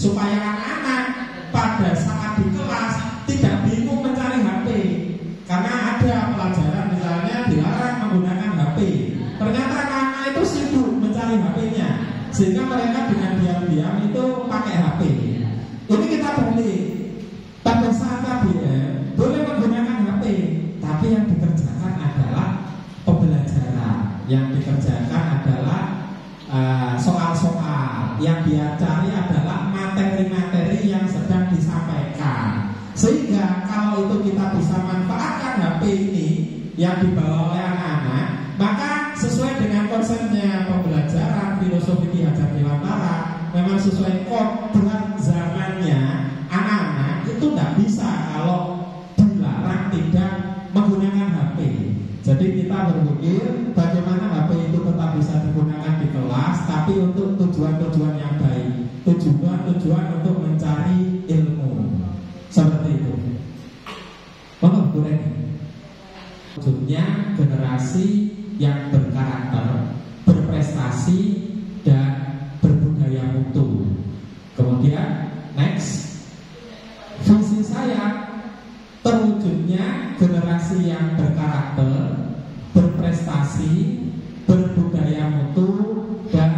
supaya anak-anak pada saat di kelas tidak bingung mencari HP. Karena ada pelajaran misalnya dilarang menggunakan HP, ternyata anak-anak itu sibuk mencari HP-nya, sehingga mereka dengan diam-diam itu pakai HP. Ini kita boleh pada saat KBM boleh menggunakan HP, tapi yang dikerjakan adalah pembelajaran, yang dikerjakan adalah soal-soal, yang dia cari adalah materi-materi yang sedang disampaikan. Sehingga kalau itu kita bisa manfaatkan HP ini yang dibawa oleh anak-anak, maka sesuai dengan konsepnya pembelajaran filosofi Ki Hajar Dewantara, memang sesuai kodrat zamannya. Anak-anak itu tidak bisa kalau dilarang tidak menggunakan HP. Jadi kita berpikir bagaimana HP itu tetap bisa digunakan di kelas, tapi untuk tujuan-tujuan yang baik, tujuan untuk mencari ilmu. Seperti itu. Bu Reni. Wujudnya generasi yang berkarakter, berprestasi, dan berbudaya mutu. Kemudian next, visi saya terwujudnya generasi yang berkarakter, berprestasi, berbudaya mutu, dan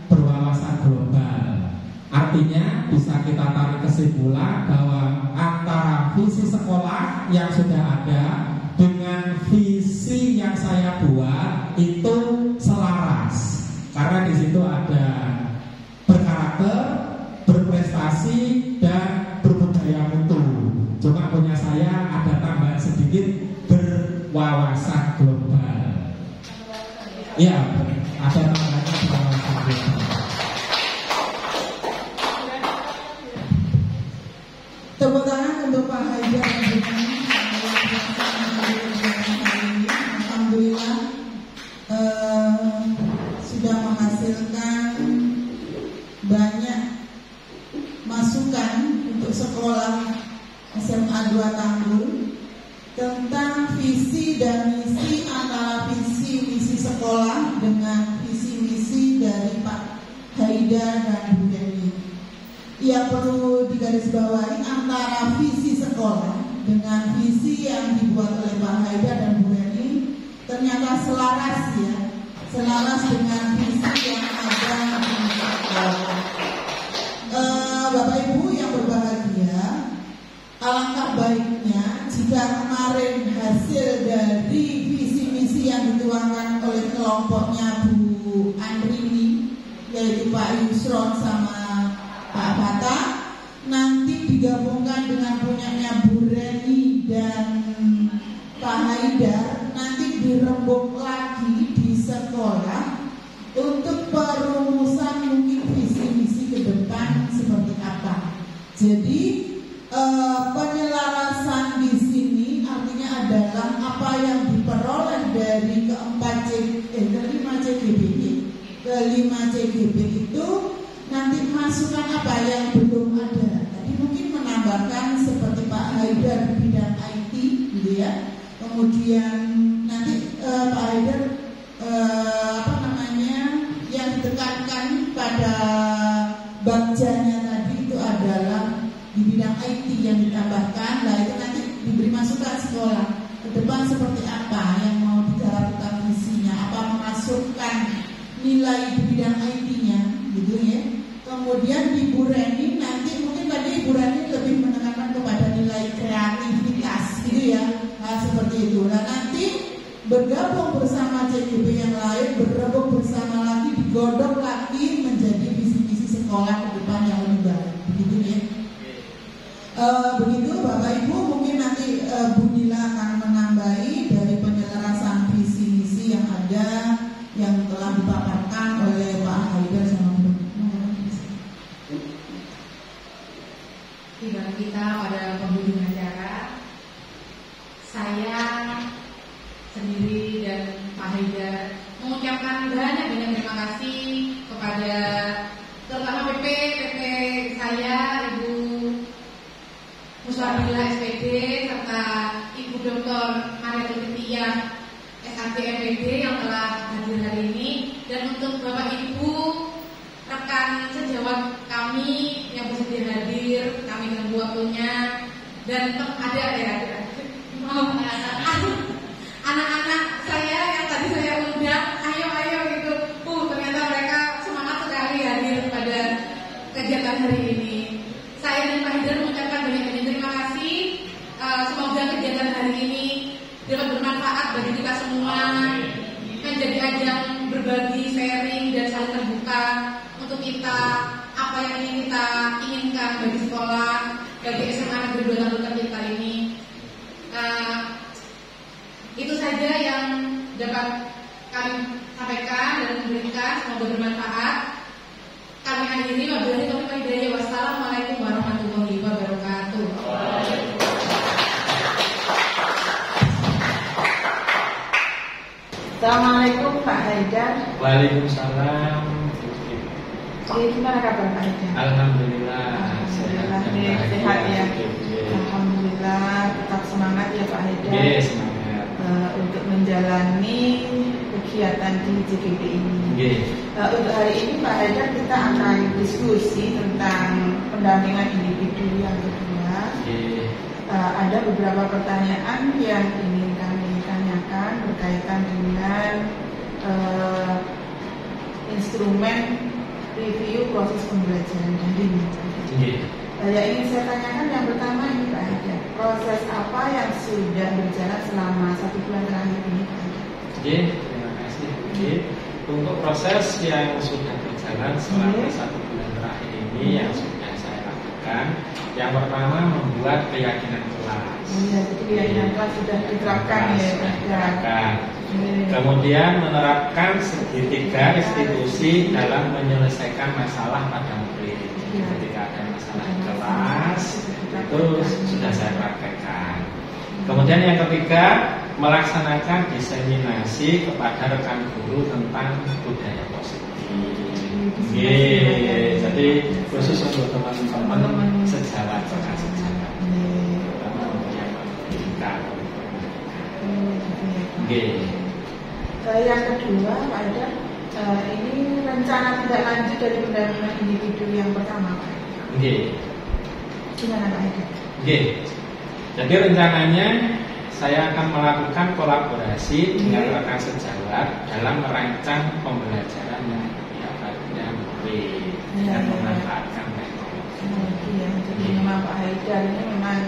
berwawasan global. Artinya bisa kita tarik kesimpulan bahwa antara visi sekolah yang sudah ada dengan visi yang saya buat itu selaras. Karena di situ ada berkarakter, berprestasi, dan berbudaya mutu. Cuma punya saya ada tambahan sedikit berwawasan global. Iya, ada tambahan berwawasan global. Tepuk tangan untuk Pak Haidar. Alhamdulillah sudah menghasilkan banyak masukan untuk sekolah SMA 2 Tanggul tentang visi dan misi antara visi misi sekolah dengan visi misi dari Pak Haidar dan Bu Deni. Yang perlu digarisbawahi antara visi sekolah dengan visi yang dibuat oleh Pak Haidar dan Bu Deni ternyata selaras ya, selaras dengan visi yang ada di sekolah. Bapak Ibu yang berbahagia, alangkah baiknya jika kemarin hasil dari visi misi yang dituangkan oleh kelompoknya Bu Andrini, yaitu Pak Yusron sama Pak Bata, nanti digabungkan dengan punyanya Bu Reni dan Pak Haidar, nanti dirembuk lagi di sekolah untuk perumusan mungkin visi misi ke depan seperti apa. Jadi penyelarasan di sini artinya adalah apa yang diperoleh dari kelima CGB itu nanti masukan apa yang belum ada. Tadi mungkin menambahkan seperti Pak Haidar di bidang IT gitu ya. Kemudian nanti Pak Haidar yang ditekankan pada bagjanya tadi itu adalah di bidang IT yang ditambahkan. Lah itu nanti diberi masukan sekolah ke depan seperti apa yang mau dilakukan visinya, apa memasukkan nilai di bidang IT-nya gitu ya. Kemudian di Bu Reni nanti mungkin tadi Bu Reni lebih menekankan kepada nilai kreativitas gitu ya, seperti itu. Nah nanti bergabung bersama CGB yang lain, bergabung bersama lagi, digodok lagi menjadi visi-visi sekolah ke depan yang lebih baik, begitu ya. Begitu Bapak Ibu, mungkin nanti Bu Nila akan menambahi dari penyelarasan visi-misi yang ada yang telah dipaparkan oleh Pak Haidar sama Bu. kepada terutama PP saya, Ibu Muswabila SPD, serta Ibu Dr. Maria Tutia SAD MPD yang telah hadir hari ini, dan untuk Bapak Ibu rekan sejawat kami yang bersedia hadir, kami tunggu waktunya, dan ada anak-anak saya yang tadi saya undang, ayo gitu. Ternyata mereka semangat sekali hadir pada kegiatan hari ini. Saya dan Pak Haidar mengucapkan banyak terima kasih. Semoga kegiatan hari ini dapat bermanfaat bagi kita semua, menjadi ajang berbagi, sharing, dan saling terbuka untuk kita apa yang ingin kita inginkan bagi sekolah, bagi SMA Negeri 2 Tanggul kita ini. Itu saja yang dapat kami sampaikan dan memberikan, semoga bermanfaat. Kami akhiri, wabillahi taufiq wal hidayah. Wassalamualaikum warahmatullahi wabarakatuh. Assalamualaikum Pak Haidar. Waalaikumsalam. Gimana kabar Pak Haidar? Alhamdulillah. Sehat ya. Alhamdulillah, tetap semangat ya Pak Haidar. Semangat. Untuk menjalani kegiatan di JGP ini. Untuk hari ini Pak Haidar kita akan diskusi tentang pendampingan individu yang kedua. Ada beberapa pertanyaan yang ingin kami tanyakan berkaitan dengan instrumen review proses pembelajaran daring. Yang ingin saya tanyakan yang pertama ini Pak Haidar, proses apa yang sudah berjalan selama 1 bulan terakhir ini Pak Haidar? Terima kasih. Untuk proses yang sudah berjalan selama 1 bulan terakhir ini yang sudah saya lakukan, yang pertama membuat keyakinan kelas. Jadi keyakinan kelas sudah diterapkan ya Pak Haidar. Kemudian menerapkan segitiga institusi dalam menyelesaikan masalah pada murid. Ketika ada masalah di kelas itu sudah saya praktekkan. Kemudian yang ketiga, melaksanakan diseminasi kepada rekan guru tentang budaya positif. Jadi khusus untuk teman-teman sejawat rekan sejawat, terutama untuk yang pendidikan. Yang kedua Pak Haidar, ini rencana tidak lanjut dari pendampingan individu yang pertama Pak Haidar. Gimana Pak Haidar? Jadi rencananya saya akan melakukan kolaborasi dengan rekan sejawat dalam merancang pembelajaran yang sifatnya murid dan memanfaatkan teknologi. Jadi memang Pak Haidar ini memang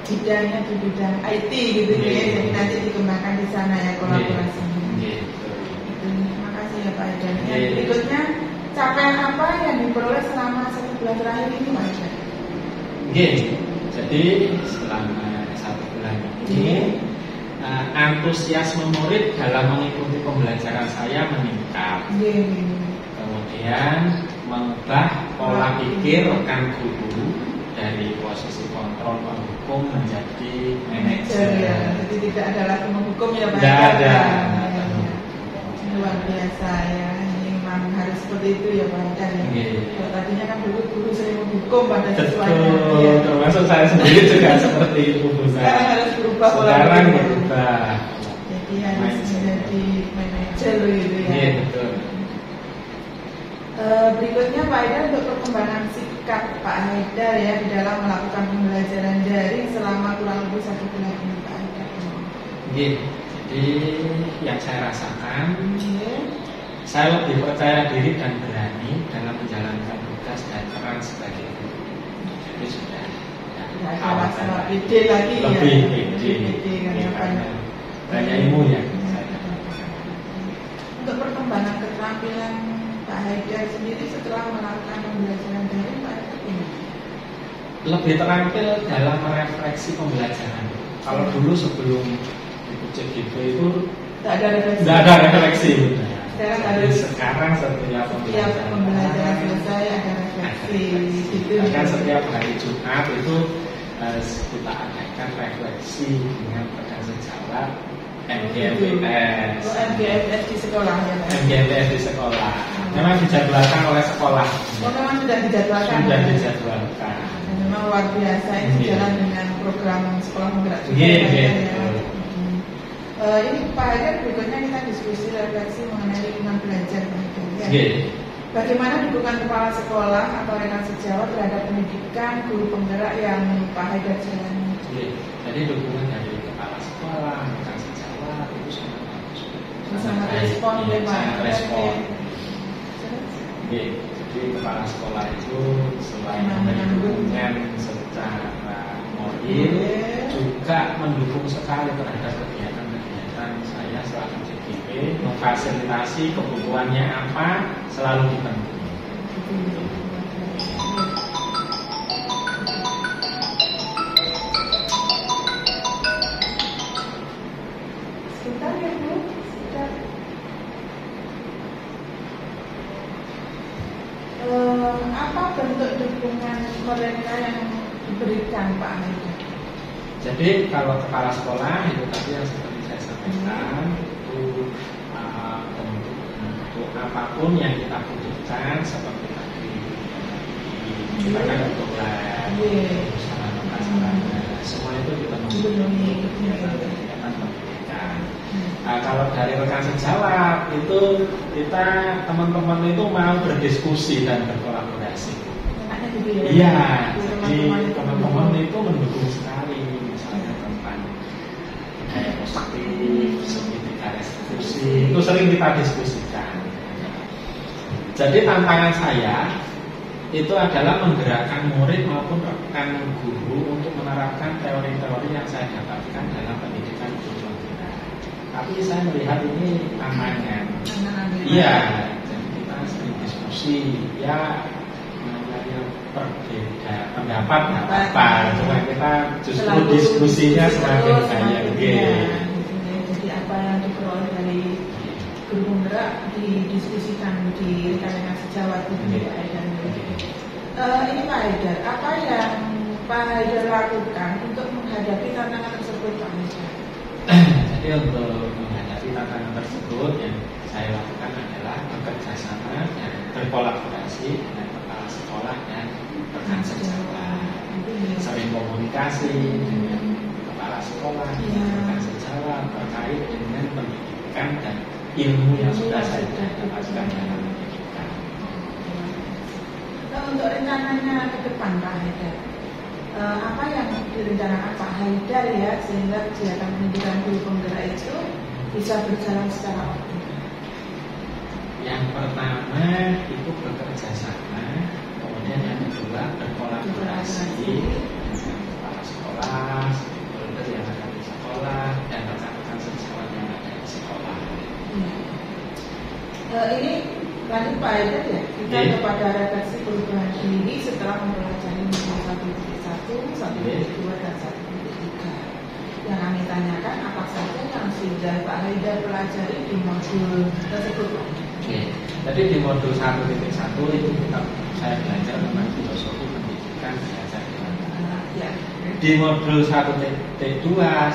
bidangnya di bidang IT gitu ya, jadi nanti dikembangkan di sana ya kolaborasinya. Terima kasih ya Pak Haidar. Yang berikutnya, capaian apa yang diperoleh selama 1 bulan terakhir ini Pak Haidar? Jadi selama 1 bulan ini antusiasme murid dalam mengikuti pembelajaran saya meningkat. Kemudian mengubah pola pikir rekan guru dari posisi kontrol penghukum menjadi manajer. Jadi tidak ada lagi menghukum ya Pak Haidar. Tidak ada. Luar biasa ya, memang harus seperti itu ya Pak Haidar ya. Kalau tadinya kan dulu guru sering menghukum pada siswanya. Betul, termasuk saya sendiri juga seperti itu Bu. Sekarang harus berubah pola Sekarang pikir. berubah. Jadi harus menjadi manajer gitu ya. Iya betul. Berikutnya Pak Haidar, untuk perkembangan sikap Pak Haidar ya di dalam melakukan pembelajaran daring selama kurang lebih 1 bulan ini Pak Haidar. Jadi yang saya rasakan, saya lebih percaya diri dan berani dalam menjalankan tugas dan peran sebagai guru. Jadi sudah ada masalah pede lagi ya. Lebih pede karena banyak ilmu yang saya dapatkan. Untuk perkembangan keterampilan Pak Haidar sendiri setelah melakukan pembelajaran daring Pak Haidar ini lebih terampil dalam merefleksi pembelajaran. Kalau dulu sebelum ikut JGP itu tidak ada refleksi. Sekarang setiap pembelajaran selesai ada refleksi. Bahkan setiap hari Jumat itu harus kita adakan refleksi dengan rekan sejawat MGMPS. MGMPS di sekolah ya Pak? MGMPS di sekolah. Memang dijadwalkan oleh sekolah. Memang sudah dijadwalkan. Sudah dijadwalkan. Dan memang luar biasa ini sejalan dengan program sekolah menggerak juga. Ini Pak Haidar, berikutnya kita diskusi refleksi mengenai lingkungan belajar. Bagaimana dukungan kepala sekolah atau rekan sejawat terhadap pendidikan guru penggerak yang Pak Haidar jalani? Jadi dukungan dari kepala sekolah, rekan sejawat itu sangat bagus. Sangat respon ya Pak. Sangat respon. Jadi kepala sekolah itu selain memberi dukungan secara moral, juga mendukung sekali terhadap kegiatan-kegiatan saya selaku CGP, memfasilitasi kebutuhannya apa selalu dipenuhi. Sebentar ya Bu, sebentar. Apa bentuk dukungan mereka yang diberikan Pak Haidar? Jadi kalau kepala sekolah itu tadi yang seperti saya sampaikan itu bentuk apapun yang kita butuhkan seperti tadi kita kan untuk semua itu kita memenuhi kegiatan pendidikan. Nah, kalau dari rekan sejawat itu kita teman-teman itu mau berdiskusi dan berkolaborasi. Iya, jadi teman-teman itu mendukung sekali misalnya tentang budaya positif, seperti restitusi itu sering kita diskusikan. Jadi tantangan saya itu adalah menggerakkan murid maupun rekan guru untuk menerapkan teori-teori yang saya dapatkan dalam pendidikan guru. Tapi saya melihat ini tantangan. Iya, jadi kita sering diskusi ya. Berbeda pendapat apa, cuma kita justru diskusinya semakin banyak. Jadi apa yang diperoleh dari guru penggerak didiskusikan di rekan-rekan sejawat itu Pak Haidar. Ini Pak Haidar, apa yang Pak Haidar lakukan untuk menghadapi tantangan tersebut Pak Haidar? Jadi untuk menghadapi tantangan tersebut yang saya lakukan adalah bekerja sama dan berkolaborasi dengan kepala sekolah dan rekan sejawat, sering komunikasi dengan kepala sekolah, rekan sejawat terkait dengan pendidikan dan ilmu yang sudah saya dapatkan dalam pendidikan. Untuk rencananya ke depan Pak Haidar, apa yang direncanakan Pak Haidar ya sehingga kegiatan pendidikan guru penggerak itu bisa berjalan secara optimal? Yang pertama itu bekerja sama, kemudian yang kedua berkolaborasi dengan kepala sekolah, stakeholder yang ada di sekolah, dan rekan-rekan sejawat yang ada di sekolah. Ini lanjut Pak Haidar ya, kita kepada redaksi perubahan diri setelah mempelajari modul 1.1, 1.2 dan 1.3. Yang kami tanyakan apa saja yang sudah Pak Haidar pelajari di modul tersebut Pak? Jadi di modul 1.1 itu saya belajar tentang filosofi pendidikan belajar di modul 1.2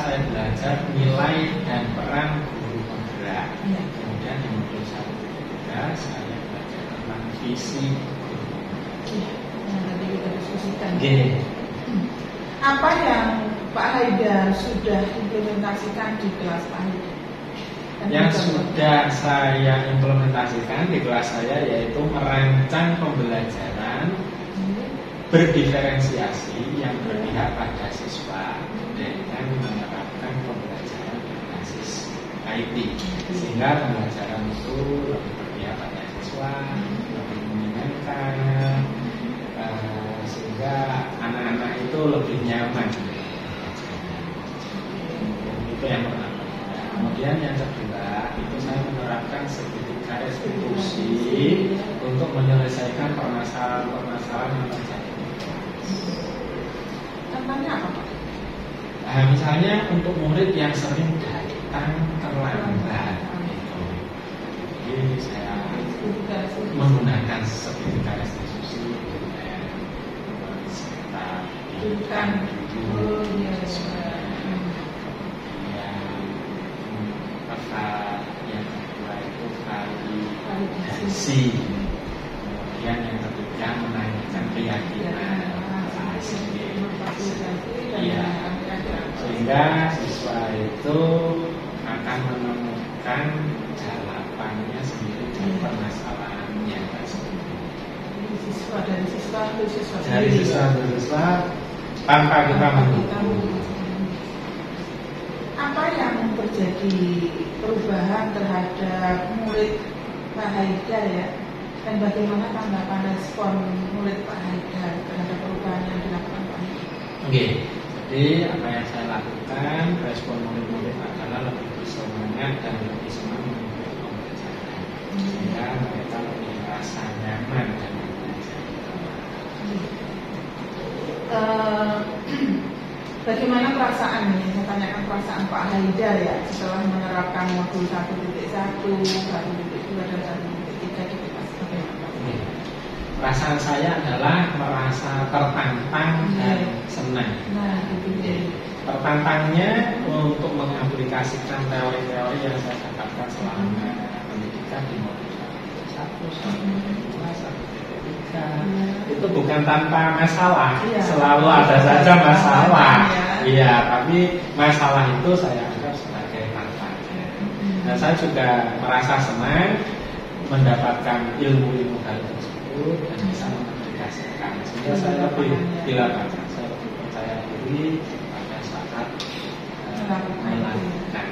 saya belajar nilai dan peran guru penggerak. Kemudian di modul 1.3 saya belajar tentang visi guru penggerak. Yang tadi kita diskusikan. Apa yang Pak Haidar sudah implementasikan di kelas Pak Haidar? Yang sudah saya implementasikan di kelas saya yaitu merancang pembelajaran berdiferensiasi yang berpihak pada siswa dengan menerapkan pembelajaran berbasis IT sehingga pembelajaran itu lebih berpihak pada siswa, lebih menyenangkan, sehingga anak-anak itu lebih nyaman. Itu yang pertama. Kemudian yang kedua itu saya menerapkan sertifikat restitusi untuk menyelesaikan permasalahan-permasalahan yang terjadi. Contohnya apa Pak? Misalnya untuk murid yang sering datang terlambat, jadi saya menggunakan sertifikat restitusi sekitar visi. Kemudian yang ketiga menanyakan keyakinan. Iya. Sehingga siswa itu akan menemukan jawabannya sendiri dari permasalahannya tersebut. Dari siswa Dari siswa tanpa kita mendukung. Apa yang terjadi perubahan terhadap murid Pak Haidar ya? Dan bagaimana tanggapan respon murid Pak Haidar terhadap perubahan yang dilakukan Pak Haidar? Oke, jadi apa yang saya lakukan, respon murid-murid adalah lebih bersemangat dan lebih senang mengikuti pembelajaran, sehingga mereka lebih merasa nyaman dan belajar. Bagaimana perasaan ini? Saya tanyakan perasaan Pak Haidar ya setelah menerapkan modul 1.1, 1.2 dan 1.3 di kelas. Bagaimana? Perasaan saya adalah merasa tertantang dan senang. Nah, itu dia. Tertantangnya untuk mengaplikasikan teori-teori yang saya dapatkan selama pendidikan di modul 1, 1.2, 1.3. Itu bukan tanpa masalah, selalu ada saja masalah. Iya, tapi masalah itu saya anggap sebagai tantangan. Dan saya juga merasa senang mendapatkan ilmu-ilmu hal tersebut dan bisa mengaplikasikan. Sehingga saya lebih dilakukan, saya lebih percaya diri pada saat melakukan.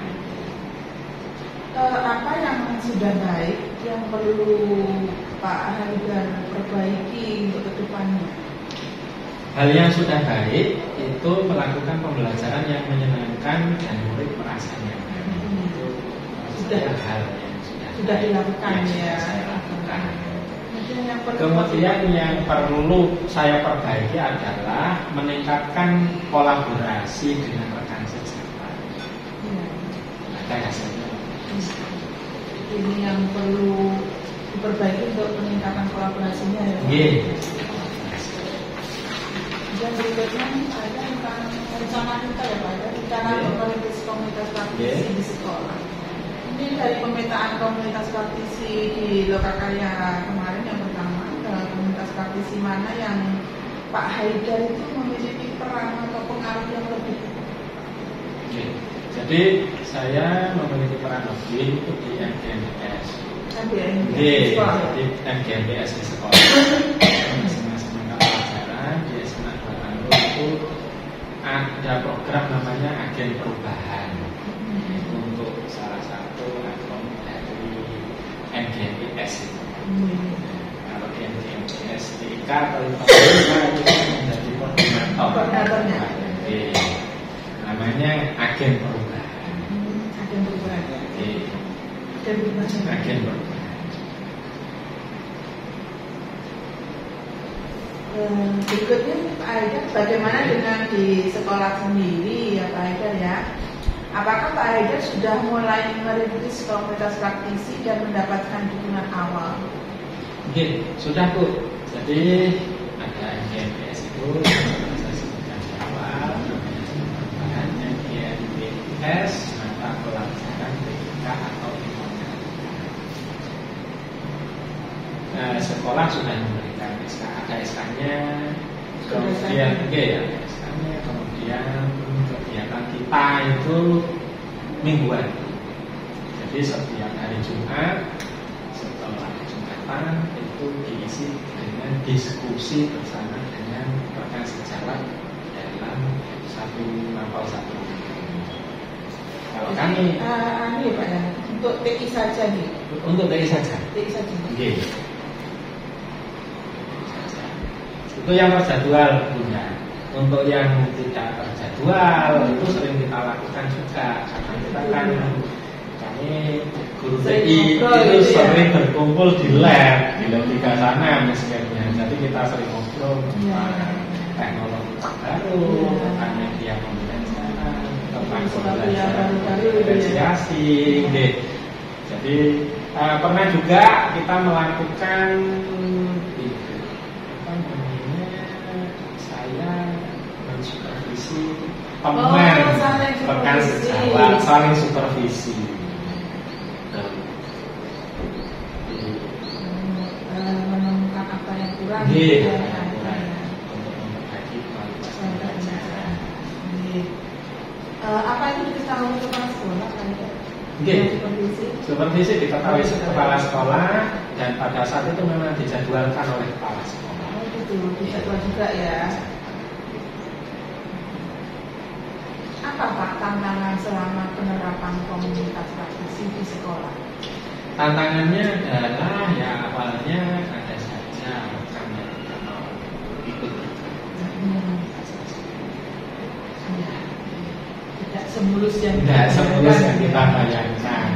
Apa yang sudah baik yang perlu Pak Haidar perbaiki untuk kedepannya? Hal yang sudah baik itu melakukan pembelajaran yang menyenangkan dan murid merasa nyaman. Itu sudah hal yang sudah dilakukan ya. Saya lakukan. Kemudian Kemudian yang perlu saya perbaiki adalah meningkatkan kolaborasi dengan rekan sejawat. Ada hasilnya. Ini yang perlu diperbaiki untuk peningkatan kolaborasinya ya. Dan berikutnya ada tentang rencana kita ya Pak, rencana komunitas praktisi di sekolah. Ini dari pemetaan komunitas praktisi di Lokakarya kemarin yang pertama, komunitas praktisi mana yang Pak Haidar itu memiliki peran atau pengaruh yang lebih? Jadi saya memiliki peran lebih itu di MGMBS. Di MGMBS di sekolah. Masing-masing mata pelajaran di SMA 2 Tanggul itu ada program namanya Agen Perubahan. Untuk salah satu akun dari MGMBS itu. Kalau di MGMBS di IK atau IPA itu menjadi koordinatornya. Namanya Agen Perubahan. Agen Perubahan. Agen Perubahan. Berikutnya Pak Haidar, bagaimana dengan di sekolah sendiri ya Pak Haidar ya? Apakah Pak Haidar sudah mulai merintis komunitas praktisi dan mendapatkan dukungan awal? Sudah Bu. Jadi ada MGMBS itu saya sebutkan di awal. Bahannya MGMBS mata pelajaran BK atau informatika. Sekolah sudah memberikan SK, ada SK-nya, kemudian SK-nya, kemudian kegiatan kita itu mingguan. Jadi setiap hari Jumat setelah Jumatan itu diisi dengan diskusi bersama dengan rekan sejawat dalam satu mapel satu. Kalau kami ya Pak ya, untuk TI saja nih. Untuk TI saja. TI saja. Itu yang terjadwal punya. Untuk yang tidak terjadwal itu sering kita lakukan juga karena kita kan kami guru TI itu sering berkumpul di lab 3 sana misalnya. Jadi kita sering ngobrol tentang teknologi baru, tentang media pembelajaran, tentang pembelajaran diferensiasi. Jadi pernah juga kita melakukan mensupervisi teman rekan sejawat, saling supervisi. aturan Nggih, yang ada ada. aturan untuk membagi kualitas pembelajaran. Apa itu diketahui kepala sekolah kan? Nggih. Supervisi. Supervisi diketahui kepala sekolah dan pada saat itu memang dijadwalkan oleh kepala sekolah. Oh gitu, dijadwal juga ya. Apa Pak tantangan selama penerapan komunitas praktisi di sekolah? Tantangannya adalah ya awalnya ada saja kami mau ikut. Ya, tidak semulus yang Tidak semulus yang kita ya. bayangkan.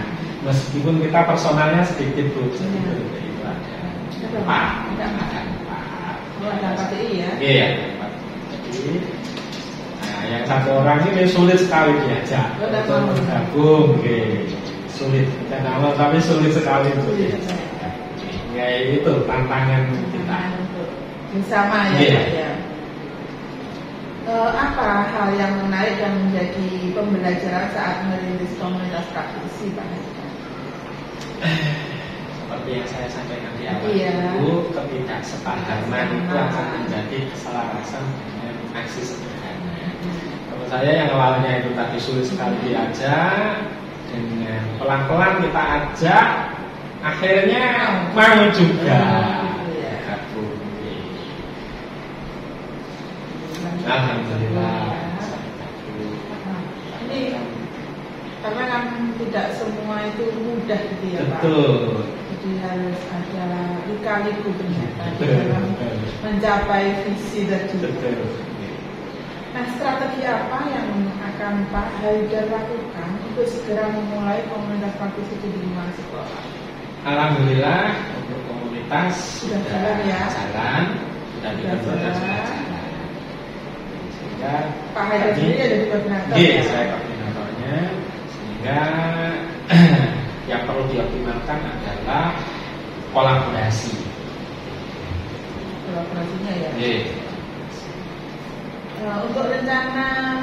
Meskipun kita personalnya sedikit Bu, sedikit itu ada empat, ada empat. Oh, ada KPI ya? Iya, jadi nah, yang satu orang ini sulit sekali diajak Oh, tidak untuk mau. bergabung, sulit. Kita awal tapi sulit sekali untuk Sulit, diajak. Ya itu tantangan kita. Bersama ya, Iya. Pak, ya. Apa hal yang menarik dan menjadi pembelajaran saat merintis komunitas praktisi Pak? Seperti yang saya sampaikan di awal Iya. itu, ketidaksepahaman itu akan menjadi keselarasan dengan aksi sederhana. Kalau saya yang awalnya itu tadi sulit sekali diajak, dengan pelan-pelan kita ajak, akhirnya mau juga gabung. Alhamdulillah. Ini karena kan tidak semua itu mudah gitu ya Pak. Betul. Jadi harus ada lika-liku ternyata di Betul. dalam mencapai visi tadi. Betul. Nah, strategi apa yang akan Pak Haidar lakukan untuk segera memulai komunitas praktisi di lingkungan sekolah? Alhamdulillah untuk komunitas Sudah jalan ya? Jalan, sudah dibentuk dan sudah jalan. Sehingga Pak Haidar tadi- sendiri ada di koordinator Iya, ya? saya koordinatornya. Sehingga yang perlu dioptimalkan adalah kolaborasi. Kolaborasinya ya. Iya. Untuk rencana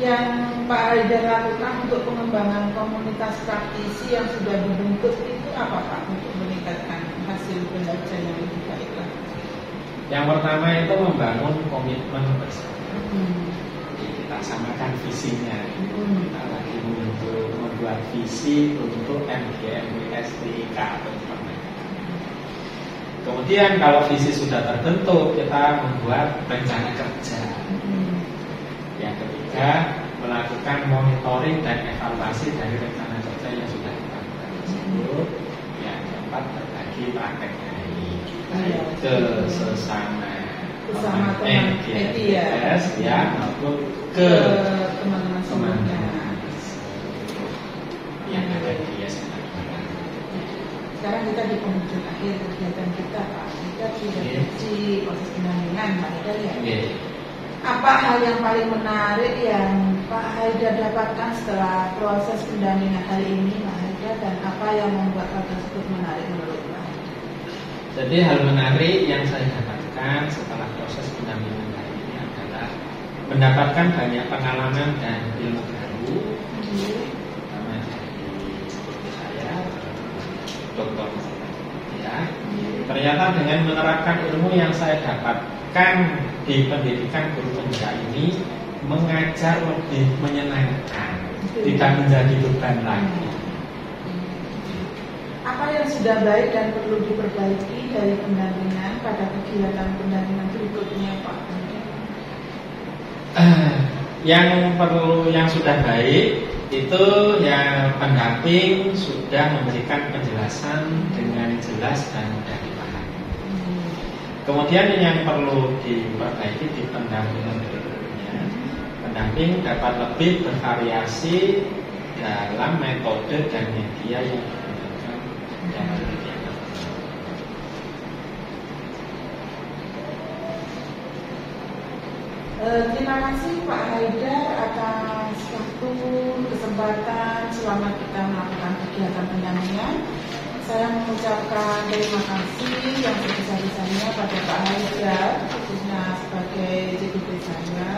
yang Pak Haidar lakukan untuk pengembangan komunitas praktisi yang sudah dibentuk itu apa Pak untuk meningkatkan hasil pembelajaran yang lebih baik lagi? Yang pertama itu membangun komitmen bersama. Jadi kita samakan visinya. Kita lagi membuat visi untuk MGMWSTIK atau Permenkes. Kemudian kalau visi sudah terbentuk, kita membuat rencana kerja. Yang ketiga, melakukan monitoring dan evaluasi dari rencana kerja yang sudah dilakukan tersebut. Yang keempat, berbagi prakteknya ini ke sesama teman MGMWS ya maupun ke ke teman-teman semuanya. yang ada di SMA. Sekarang kita di penghujung akhir kegiatan kita Pak. Kita sudah di proses pendampingan Pak Haidar ya. Apa hal yang paling menarik yang Pak Haidar dapatkan setelah proses pendampingan hari ini Pak Haidar, dan apa yang membuat hal tersebut menarik menurut Pak Haidar? Jadi hal menarik yang saya dapatkan setelah proses pendampingan hari ini adalah mendapatkan banyak pengalaman dan ilmu baru, terutama dari guru saya, Dr. Ya. Ternyata dengan menerapkan ilmu yang saya dapatkan di pendidikan guru pembina ini, mengajar lebih menyenangkan, tidak menjadi beban lagi. Apa yang sudah baik dan perlu diperbaiki dari pendampingan pada kegiatan pendampingan berikutnya Pak? Yang sudah baik itu yang pendamping sudah memberikan penjelasan dengan jelas dan mudah dipahami. Kemudian yang perlu diperbaiki di pendampingan berikutnya, pendamping dapat lebih bervariasi dalam metode dan media yang digunakan dalam kegiatan. Terima kasih Pak Haidar atas waktu, kesempatan selama kita melakukan kegiatan pendampingan. Saya mengucapkan terima kasih yang sebesar-besarnya pada Pak Haidar, khususnya sebagai JDP saya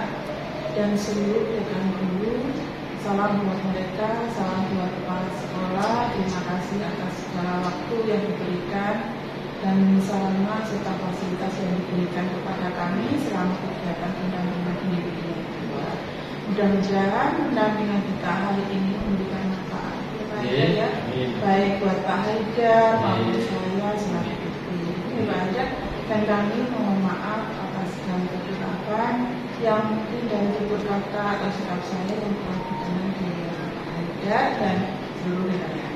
dan seluruh rekan guru. Salam buat mereka, salam buat kepala sekolah. Terima kasih atas segala waktu yang diberikan dan sarana serta fasilitas yang diberikan kepada kami selama kegiatan pendampingan pendidikan kedua. Mudah-mudahan pendampingan kita hari ini memberikan manfaat kepada ya, baik buat Pak Haidar maupun saya selaku ibu. Ini Pak Haidar, dan kami mohon maaf atas segala kekurangan yang mungkin dari tutur kata atau sikap saya yang telah ditemui di Pak Haidar dan seluruh rekan-rekan.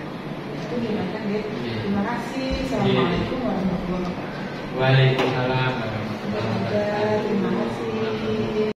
Itu gimana ya? Terima kasih. Assalamualaikum warahmatullahi wabarakatuh. Waalaikumsalam